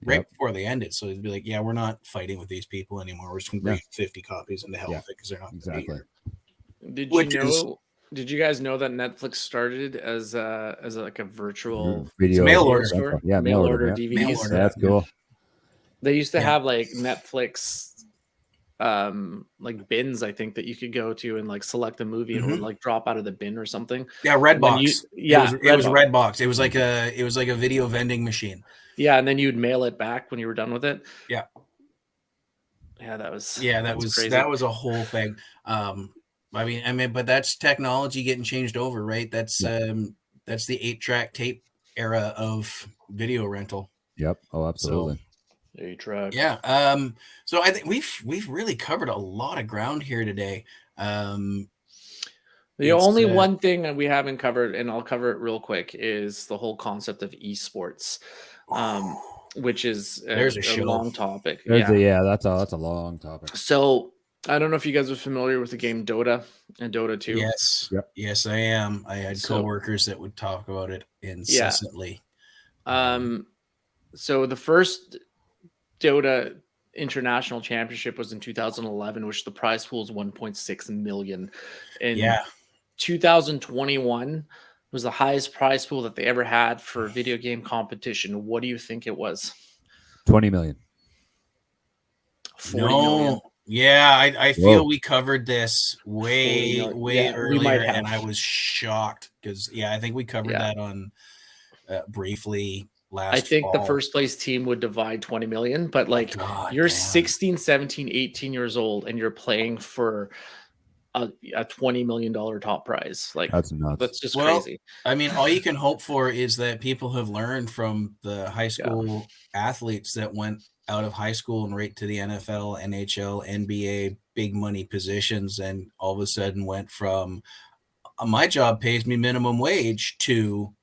Right before they ended, so it'd be like, yeah, we're not fighting with these people anymore. We're just going to bring 50 copies and the hell with it, because they're not exactly. Did you guys know that Netflix started as like a virtual video mail order store? Yeah, mail order DVDs. Mail order. That's cool. They used to have like Netflix like bins, I think, that you could go to and like select a movie and it would like drop out of the bin or something. Yeah, Redbox. It was Redbox. It was like a video vending machine. Yeah, and then you'd mail it back when you were done with it. Yeah. Yeah, that was crazy. That was a whole thing. But that's technology getting changed over, right? That's the 8-track tape era of video rental. Yep. Oh, absolutely. 8-track. Yeah. So I think we've really covered a lot of ground here today. The only one thing that we haven't covered, and I'll cover it real quick, is the whole concept of esports, which is a long topic. That's a long topic. So I don't know if you guys are familiar with the game Dota and Dota 2. Yes. Yep. Yes, I am. I had coworkers that would talk about it incessantly. So the first Dota international championship was in 2011, which the prize pool is 1.6 million. In Yeah. 2021 was the highest prize pool that they ever had for a video game competition. What do you think it was? 20 million. 40 million. No. Yeah, I Whoa. feel we covered this 40 way million. way Yeah, we might earlier, have. and I was shocked because I think we covered Yeah. that on briefly last I think the fall. first place team would divide 20 million, but like God you're damn. 16, 17, 18 years old and you're playing for a $20 million top prize. Like That's nuts. that's just Well, crazy. I mean, all you can hope for is that people have learned from the high school athletes that went out of high school and right to the NFL, NHL, NBA, big money positions, and all of a sudden went from my job pays me minimum wage to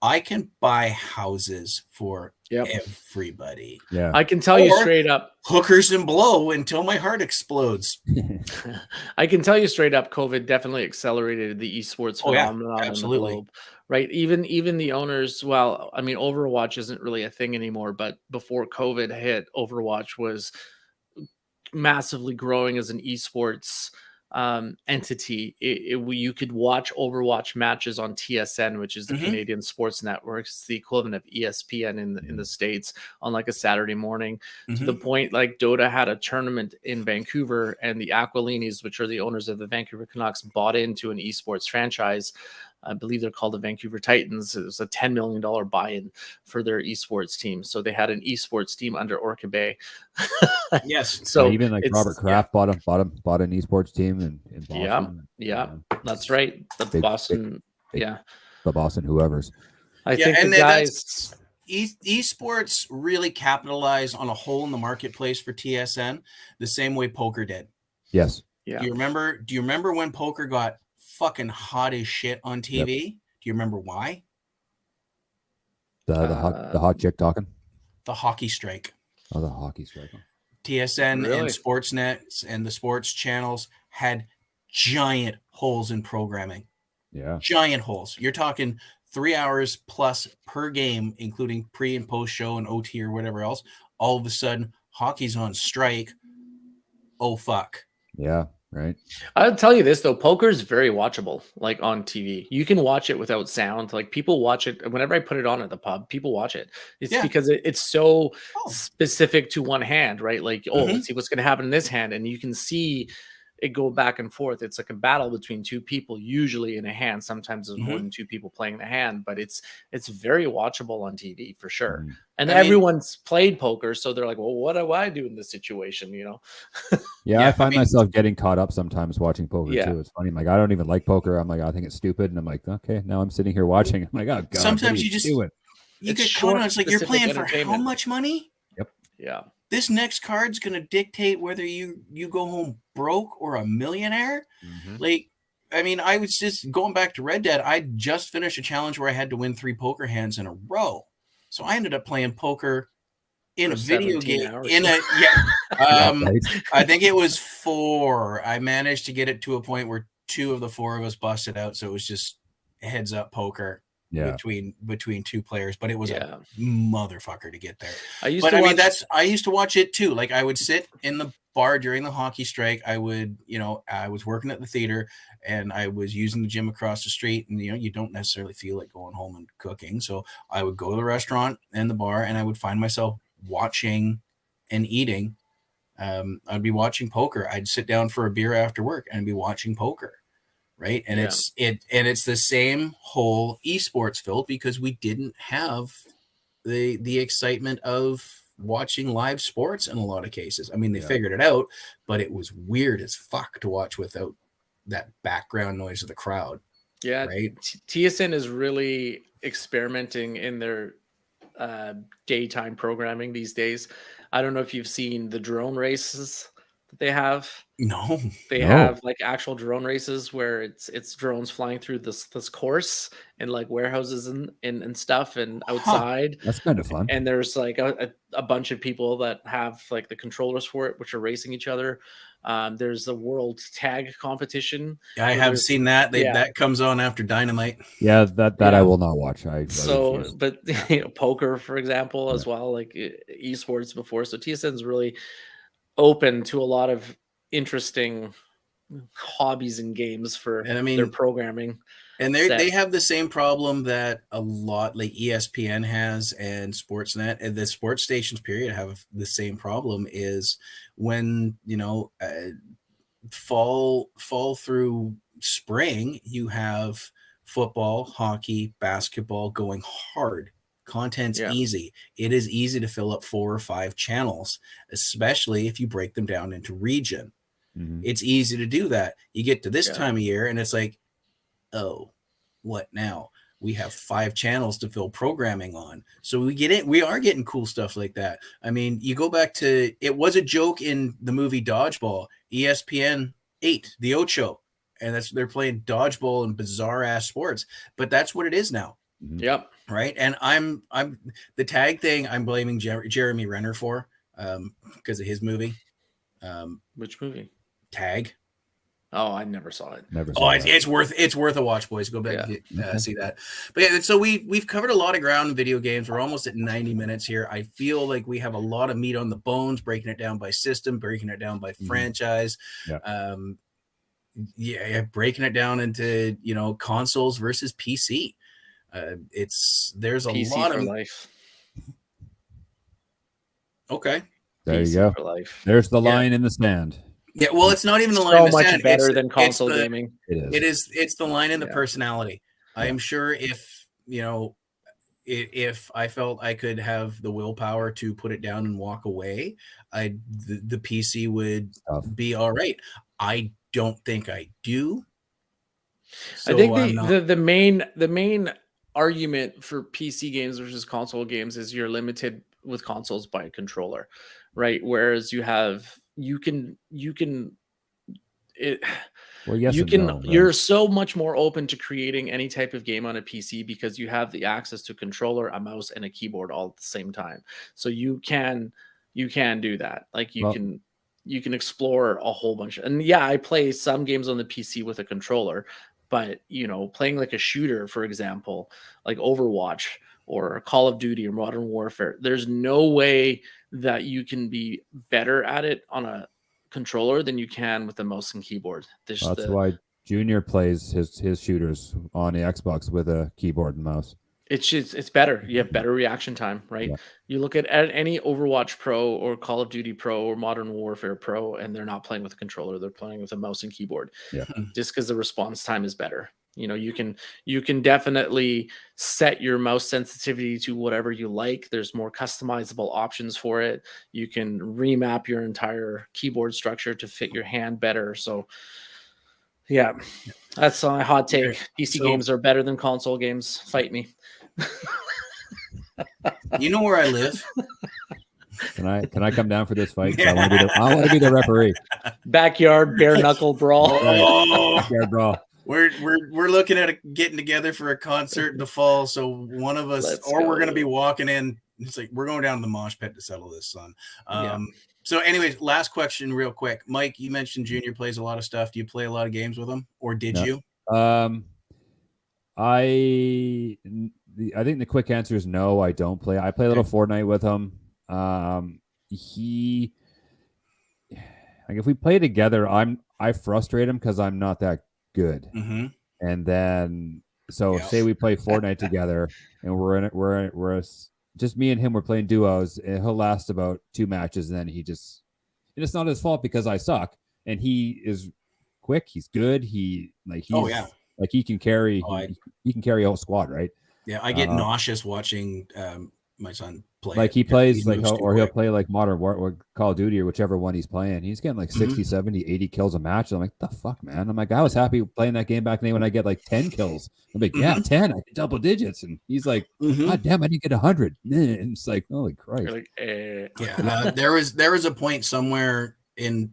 I can buy houses for Yep. everybody. Yeah. I can tell you Or- straight up, Hookers and blow until my heart explodes. I can tell you straight up, COVID definitely accelerated the esports Oh, yeah, phenomenon in the absolutely. globe, right? Even the owners, well, I mean, Overwatch isn't really a thing anymore, but before COVID hit, Overwatch was massively growing as an esports entity. You could watch Overwatch matches on TSN, which is the Mhm. Canadian Sports Network. It's the equivalent of ESPN in the States on like a Saturday morning. To the Mhm. point, like Dota had a tournament in Vancouver, and the Aquilinis, which are the owners of the Vancouver Canucks, bought into an esports franchise. I believe they're called the Vancouver Titans. It was a $10 million buy-in for their esports team. So they had an esports team under Orca Bay. Yes. So even like it's- Robert Kraft bought an esports team in Boston. Yeah, that's right. The Big- Boston, big- yeah. The Boston whoever's. I Yeah, think and the that's- guys. Esports really capitalized on a hole in the marketplace for TSN the same way poker did. Yes. Yeah, Do you remember when poker got fucking hot as shit on TV? Do you remember why? The hot chick talking. The hockey strike. Oh, the hockey strike. TSN Really? and Sportsnet and the sports channels had giant holes in programming. Yeah. Giant holes. You're talking 3 hours plus per game, including pre and post show and OT or whatever else. All of a sudden, hockey's on strike. Oh, fuck. Yeah. Right. I'll tell you this though, poker is very watchable, like on TV. You can watch it without sound. Like people watch it whenever I put it on at the pub. People watch it. It's Yeah. because it's so Oh. specific to one hand, right? Like, oh, Mhm. let's see what's going to happen in this hand, and you can see it go back and forth. It's like a battle between two people, usually in a hand. Sometimes there's more Mhm. than two people playing the hand, but it's very watchable on TV for sure. Mhm. And I mean- everyone's played poker, so they're like, well, what do I do in this situation? You know? Yeah, Yeah, I I find mean- myself getting caught up sometimes watching poker Yeah. too. It's funny. I'm like, I don't even like poker. I'm like, I think it's stupid. And I'm like, okay, now I'm sitting here watching. I'm like, oh God. Sometimes what are you just- doing? You It's get short, caught on. It's like you're specific playing for how entertainment. much money? Yeah. This next card's going to dictate whether you go home broke or a millionaire. Mhm. Like, I mean, I was just going back to Red Dead. I just finished a challenge where I had to win 3 poker hands in a row. So I ended up playing poker in For a video 17 game. hours. Yeah. Yeah, right? I think it was 4. I managed to get it to a point where 2 of the 4 of us busted out. So it was just heads up poker Yeah. between 2 players. But it was Yeah. a motherfucker to get there. I used But to I watch mean, I used to watch it too. Like I would sit in the bar during the hockey strike. I would, I was working at the theater and I was using the gym across the street. And you don't necessarily feel like going home and cooking, so I would go to the restaurant and the bar, and I would find myself watching and eating. I'd be watching poker. I'd sit down for a beer after work and be watching poker. Right. And Yeah. it's the same whole esports field because we didn't have the excitement of watching live sports in a lot of cases. I mean, they Yeah. figured it out, but it was weird as fuck to watch without that background noise of the crowd. Yeah, Right. TSN is really experimenting in their daytime programming these days. I don't know if you've seen the drone races that they have? No. They No. have like actual drone races where it's drones flying through this course and like warehouses and stuff and outside. That's kind of fun. And there's like a bunch of people that have like the controllers for it, which are racing each other. There's a world tag competition. I have seen that. yeah. That comes on after Dynamite. Yeah, that Yeah. I will not watch. I So, refuse. but poker, for example, as well, like esports before. So TSN's really open to a lot of interesting hobbies and games for And I mean, their programming. And set. they have the same problem that a lot like ESPN has and Sportsnet and the sports stations period have the same problem is when, fall through spring, you have football, hockey, basketball going hard. Content's easy. It is easy to fill up 4 or 5 channels, especially if you break them down into region. Mhm. It's easy to do that. You get to this time of year and it's like, oh, what now? We have 5 channels to fill programming on. So we are getting cool stuff like that. I mean, you go back to, it was a joke in the movie Dodgeball, ESPN 8, the Ocho, and they're playing dodgeball and bizarre ass sports, but that's what it is now. Yep. Right. And I'm the tag thing I'm blaming Jeremy Renner for because of his movie. Which movie? Tag. Oh, I never saw it. Never saw that. It's worth a watch, boys. Go back and see that. But yeah, so we've covered a lot of ground in video games. We're almost at 90 minutes here. I feel like we have a lot of meat on the bones, breaking it down by system, breaking it down by franchise. Breaking it down into consoles versus PC. There's a PC lot for of life. Okay. There you go. For life. There's the line in the sand. Yeah, well, it's not even the line So in the much sand. better than console gaming. It's the line in the personality. I am sure if I felt I could have the willpower to put it down and walk away, the PC would be all right. I don't think I do. So I think the main argument for PC games versus console games is you're limited with consoles by a controller, right? Whereas you're so much more open to creating any type of game on a PC because you have the access to a controller, a mouse, and a keyboard all at the same time. So you can do that. Like you can explore a whole bunch. And I play some games on the PC with a controller, but playing like a shooter, for example, like Overwatch or Call of Duty or Modern Warfare, there's no way that you can be better at it on a controller than you can with a mouse and keyboard. That's why Junior plays his shooters on the Xbox with a keyboard and mouse. It's better. You have better reaction time, right? Yeah. You look at any Overwatch Pro or Call of Duty Pro or Modern Warfare Pro, and they're not playing with a controller; they're playing with a mouse and keyboard. Yeah, just because the response time is better. You can definitely set your mouse sensitivity to whatever you like. There's more customizable options for it. You can remap your entire keyboard structure to fit your hand better. So yeah, that's my hot take. PC games are better than console games. Fight me. You know where I live. Can I come down for this fight? I want to be the referee. Backyard bare knuckle brawl. Backyard brawl. We're looking at getting together for a concert in the fall. So one of us, we're going to be walking in. It's like we're going down to the mosh pit to settle this, son. So, anyways, last question, real quick, Mike. You mentioned Junior plays a lot of stuff. Do you play a lot of games with him, or did you? I think the quick answer is no. I don't play. I play a little Fortnite with him. If we play together, I frustrate him because I'm not that good. Mm-hmm. And then say we play Fortnite together, and we're just me and him. We're playing duos, and he'll last about 2 matches, and then and it's not his fault because I suck, and he is quick. He's good. He can carry. He can carry a whole squad, right? Yeah, I get nauseous watching my son play. Like he plays he'll play like Modern War or Call of Duty or whichever one he's playing. He's getting like 60, 70, 80 kills a match. I'm like, the fuck, man. I'm like, I was happy playing that game back then when I get like 10 kills. I'm like, 10, I get double digits. And he's like, God damn, I didn't get 100. And it's like, holy Christ. There was a point somewhere in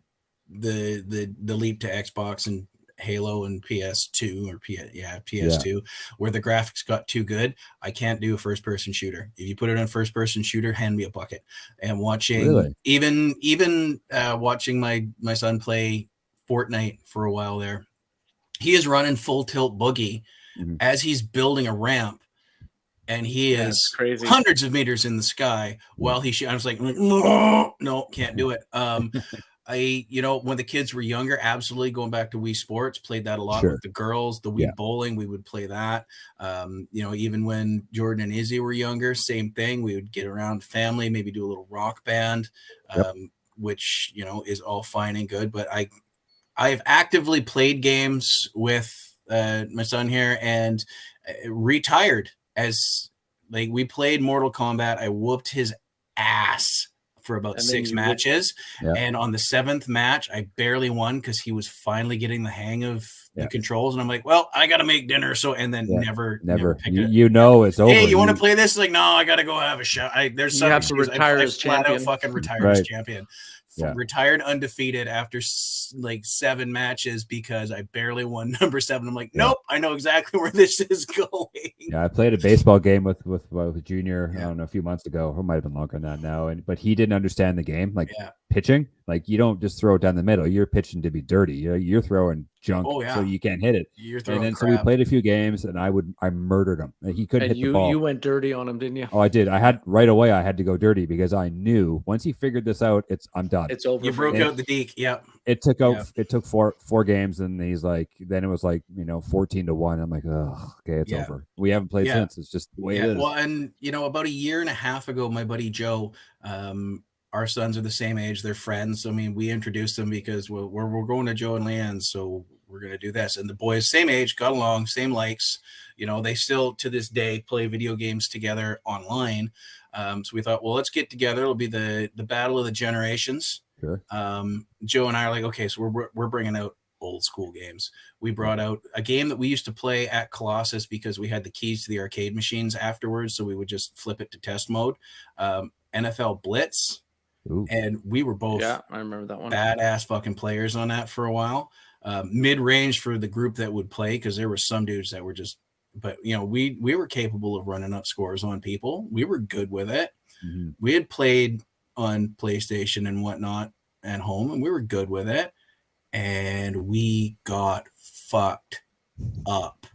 the leap to Xbox and Halo and PS2 or PS2, where the graphics got too good. I can't do a first person shooter. If you put it on first person shooter, hand me a bucket. And watching even watching my son play Fortnite for a while there, he is running full tilt boogie as he's building a ramp, and he is crazy. hundreds of meters in the sky while he I was like, no, can't do it. When the kids were younger, absolutely going back to Wii Sports, played that a lot with the girls. The Wii bowling, we would play that. Even when Jordan and Izzy were younger, same thing. We would get around family, maybe do a little rock band, which is all fine and good. But I've actively played games with my son here and retired as we played Mortal Kombat. I whooped his ass for about 6 matches. And on the 7th match, I barely won because he was finally getting the hang of the controls. And I'm like, well, I got to make dinner. So, and then never pick it. It's over. Hey, you want to play this? Like, no, I got to go have a shot. There's some you have to retire as champion. Fucking retired as champion. Retired undefeated after 7 matches because I barely won number 7. I'm like, nope, I know exactly where this is going. Yeah, I played a baseball game with Junior, I don't know, a few months ago, or might have been longer than that now. But he didn't understand the game, pitching. Like, you don't just throw it down the middle. You're pitching to be dirty. You're throwing junk, so you can't hit it. And then so we played a few games, and I murdered him. He couldn't hit the ball. You went dirty on him, didn't you? Oh, I did. I had to go dirty because I knew once he figured this out, I'm done. It's over. You broke out the deke. Yep. It took four games, and he's like, then it was 14-1. I'm like, oh, okay, it's over. We haven't played since. It's just the way it is. Well, and about a year and a half ago, my buddy Joe, our sons are the same age. They're friends. I mean, we introduced them because we're going to Joe and Leanne's, so we're going to do this. And the boys, same age, got along, same likes. They still to this day play video games together online. So we thought, well, let's get together. It'll be the battle of the generations. Sure. Joe and I are like, okay, so we're bringing out old school games. We brought out a game that we used to play at Colossus because we had the keys to the arcade machines afterwards, so we would just flip it to test mode. NFL Blitz. Ooh. And we were both I remember that one. Badass fucking players on that for a while. Mid-range for the group that would play, because there were some dudes that were just, but we were capable of running up scores on people. We were good with it. Mm-hmm. We had played on PlayStation and whatnot at home, and we were good with it. And we got fucked up.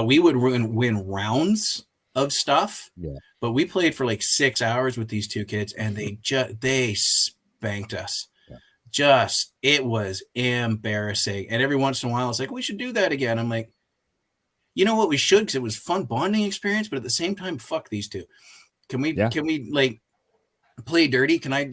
We would win rounds of stuff, but we played for 6 hours with these two kids, and they spanked us. It was embarrassing. And every once in a while, it's like, we should do that again. I'm like, you know what, we should, because it was fun bonding experience, but at the same time, fuck these two. Can we play dirty? Can I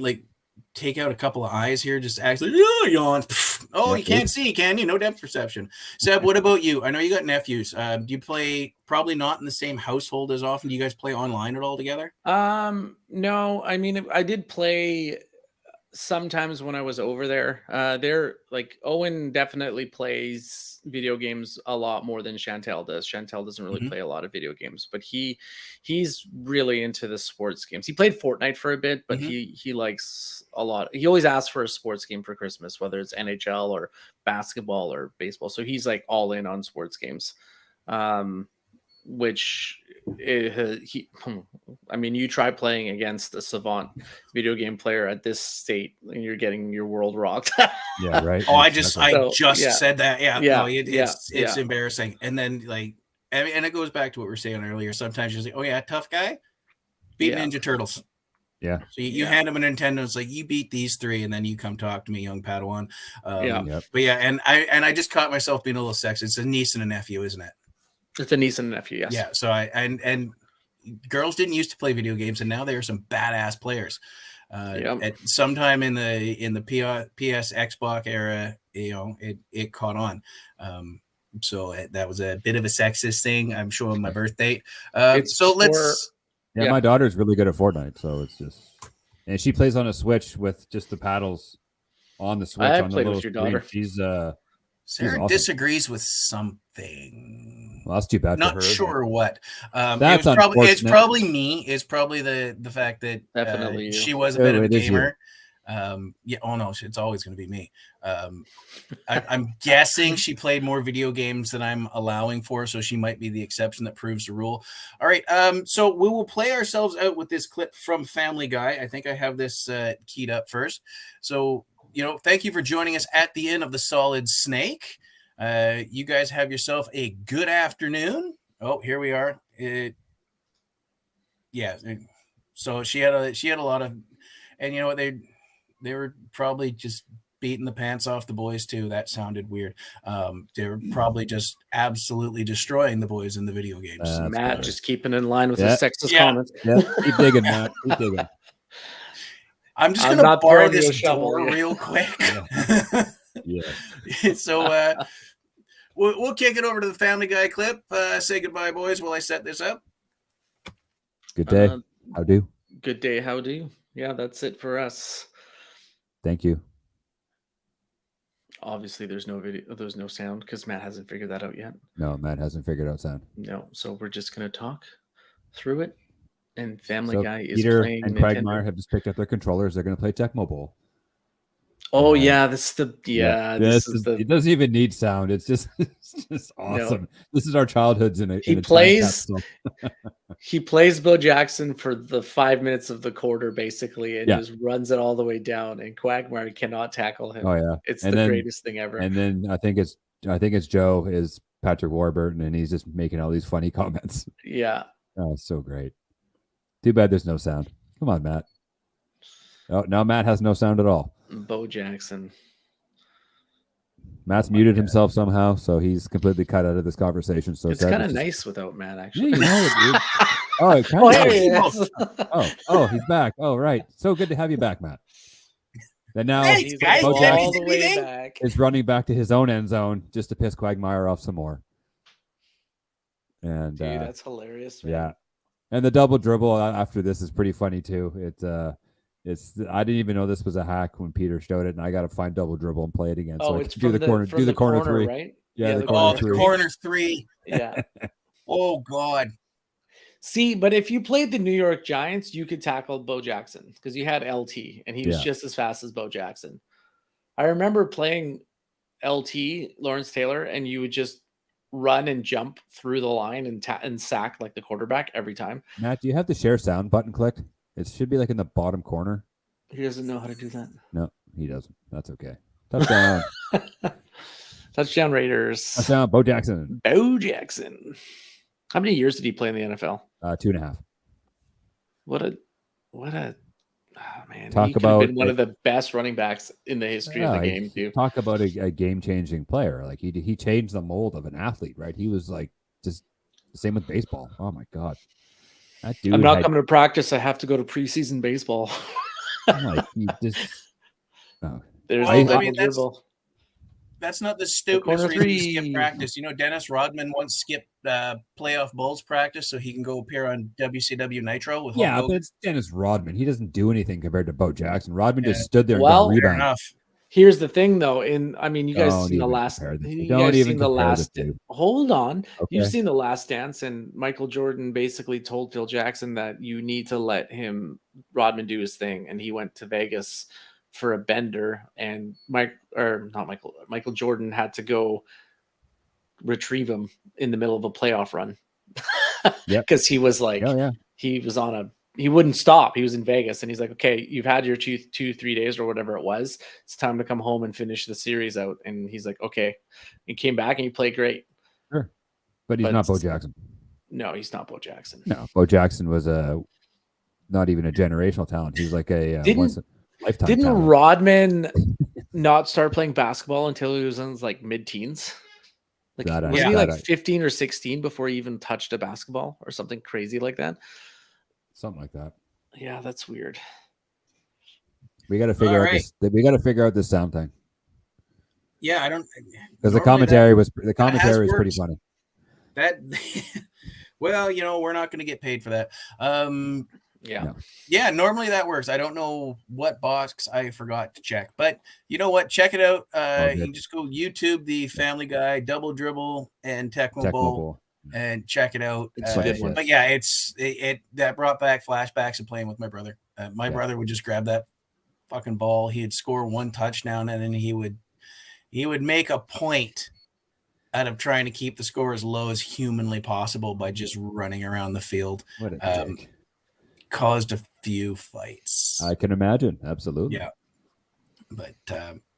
take out a couple of eyes here? Just actually yawns. Oh, you can't see, can you? No depth perception. Seb, what about you? I know you got nephews. Do you play, probably not in the same household as often? Do you guys play online at all together? No, I mean, I did play sometimes when I was over there. Owen definitely plays video games a lot more than Chantel does. Chantel doesn't really play a lot of video games, but he's really into the sports games. He played Fortnite for a bit, but he likes a lot. He always asks for a sports game for Christmas, whether it's NHL or basketball or baseball. So he's all in on sports games. You try playing against a savant video game player at this state and you're getting your world rocked. Yeah, right. Oh, I just said that. It's embarrassing. And then and it goes back to what we were saying earlier. Sometimes you're like, oh yeah, tough guy, beat Ninja Turtles. Yeah. So you hand him a Nintendo. It's like, you beat these 3, and then you come talk to me, young Padawan. But and I just caught myself being a little sexist. It's a niece and a nephew, isn't it? It's a niece and a nephew, yes. Yeah. So and girls didn't used to play video games, and now they are some badass players. At sometime in the PS Xbox era, it caught on. So that was a bit of a sexist thing. I'm showing my birth date. My daughter's really good at Fortnite, so it's just, and she plays on a Switch with just the paddles on the Switch. I on played the with your screen. daughter. Sarah awesome. Disagrees with something. Well, that's too bad. Not for her, sure what. That's it's probably me. It's probably the fact that Definitely she was a bit of a gamer. Yeah. Oh no, it's always going to be me. I'm guessing she played more video games than I'm allowing for, so she might be the exception that proves the rule. All right. So we will play ourselves out with this clip from Family Guy. I think I have this keyed up first. So, thank you for joining us at the end of the Solid Snake. You guys have yourself a good afternoon. Oh, here we are. Yeah. So she had a lot of, and you know what, they were probably just beating the pants off the boys too. That sounded weird. They were probably just absolutely destroying the boys in the video games. Matt just keeping in line with his sexist comments. Yeah, keep digging, Matt. Keep digging. I'm just going to bar this shovel, door real quick. Yeah. So we'll kick it over to the Family Guy clip. Say goodbye, boys, while I set this up. Good day. How do? Good day. How do? Yeah, that's it for us. Thank you. Obviously, there's no video, there's no sound because Matt hasn't figured that out yet. No, Matt hasn't figured out sound. No, so we're just gonna talk through it. And Family Guy is Peter playing. and Quagmire have just picked up their controllers. They're going to play Tecmo Bowl. Oh yeah, this is the It doesn't even need sound. It's just awesome. No. This is our childhoods in a. He plays Bo Jackson for the 5 minutes of the quarter, basically, and just runs it all the way down. And Quagmire cannot tackle him. Oh yeah, it's the greatest thing ever. And then I think it's Joe is Patrick Warburton, and he's just making all these funny comments. Yeah. Oh, so great. Too bad there's no sound. Come on, Matt. Oh, now Matt has no sound at all. Bo Jackson. Matt's muted himself somehow, so he's completely cut out of this conversation. So it's kind of nice without Matt, actually. Yeah, he's back. Oh, right. So good to have you back, Matt. And now thanks, guys. Bo Jackson is running back to his own end zone just to piss Quagmire off some more. And dude, that's hilarious, man. Yeah. And the double dribble after this is pretty funny too. It's I didn't even know this was a hack when Peter showed it, and I got to find double dribble and play it again. So I it's do the corner three, right? Yeah, the corner three. Yeah. Oh God. See, but if you played the New York Giants, you could tackle Bo Jackson because you had LT, and he was just as fast as Bo Jackson. I remember playing LT, Lawrence Taylor, and you would just run and jump through the line and sack like the quarterback every time. Matt, do you have the share sound button clicked? It should be like in the bottom corner. He doesn't know how to do that. No, he doesn't. That's okay. Touchdown. Touchdown Raiders. Touchdown, Bo Jackson. Bo Jackson. How many years did he play in the NFL? 2.5. What a man. Talk he could about have been one of the best running backs in the history of the game, too. Talk about a game-changing player. Like he changed the mold of an athlete, right? He was like just the same with baseball. Oh my God. That dude I'm not coming to practice. I have to go to preseason baseball. Like he just there's that's not the stupidest reason to skip practice. Dennis Rodman once skipped playoff Bulls practice so he can go appear on WCW Nitro with Hulk Hogan. But it's Dennis Rodman. He doesn't do anything compared to Bo Jackson. Rodman just stood there and got rebound. Enough. Here's the thing, though. You guys seen the last. Hold on. Okay. You've seen the Last Dance, and Michael Jordan basically told Phil Jackson that you need to let Rodman do his thing, and he went to Vegas for a bender, and Michael Jordan had to go retrieve him in the middle of a playoff run because he was like, he was on he wouldn't stop. He was in Vegas, and he's like, okay, you've had your 2-3 days or whatever it was. It's time to come home and finish the series out. And he's like, okay. He came back and he played great. Sure. But he's not Bo Jackson. No, he's not Bo Jackson. No, Bo Jackson was not even a generational talent. He was like a lifetime Didn't talent. Rodman not start playing basketball until he was in like mid-teens? Like, was he like 15 or 16 before he even touched a basketball or something crazy like that? Something like that. Yeah, that's weird. We got to figure out this. We got to figure out this sound thing. Yeah, I don't. Because the commentary was pretty funny. That, well, we're not going to get paid for that. Yeah. Normally that works. I don't know what box I forgot to check, but you know what? Check it out. You can just go YouTube the Family Guy, Double Dribble, and Tecmo Bowl. And check it out. But yeah, it that brought back flashbacks of playing with my brother. My brother would just grab that fucking ball. He'd score one touchdown, and then he would make a point out of trying to keep the score as low as humanly possible by just running around the field. What a dick. Caused a few fights. I can imagine. Absolutely. Yeah. But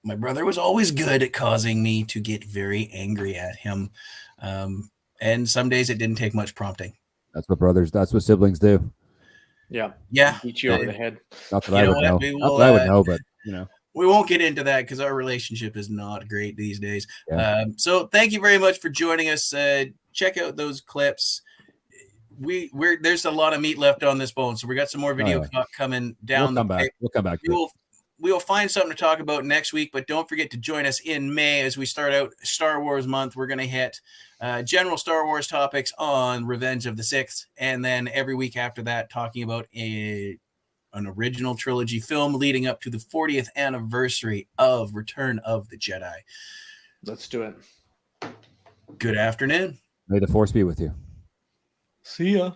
my brother was always good at causing me to get very angry at him. And some days it didn't take much prompting. That's what siblings do. Yeah. Yeah. Beat you over the head. Not that You I know would what? know. We Not will, that I would know, but you know. We won't get into that because our relationship is not great these days. Yeah. So thank you very much for joining us. Check out those clips. There's a lot of meat left on this bone, so we got some more video coming down We'll come back. We will find something to talk about next week, but don't forget to join us in May as we start out Star Wars month. We're going to hit general Star Wars topics on Revenge of the Sixth, and then every week after that, talking about an original trilogy film leading up to the 40th anniversary of Return of the Jedi. Let's do it. Good afternoon. May the Force be with you. See ya.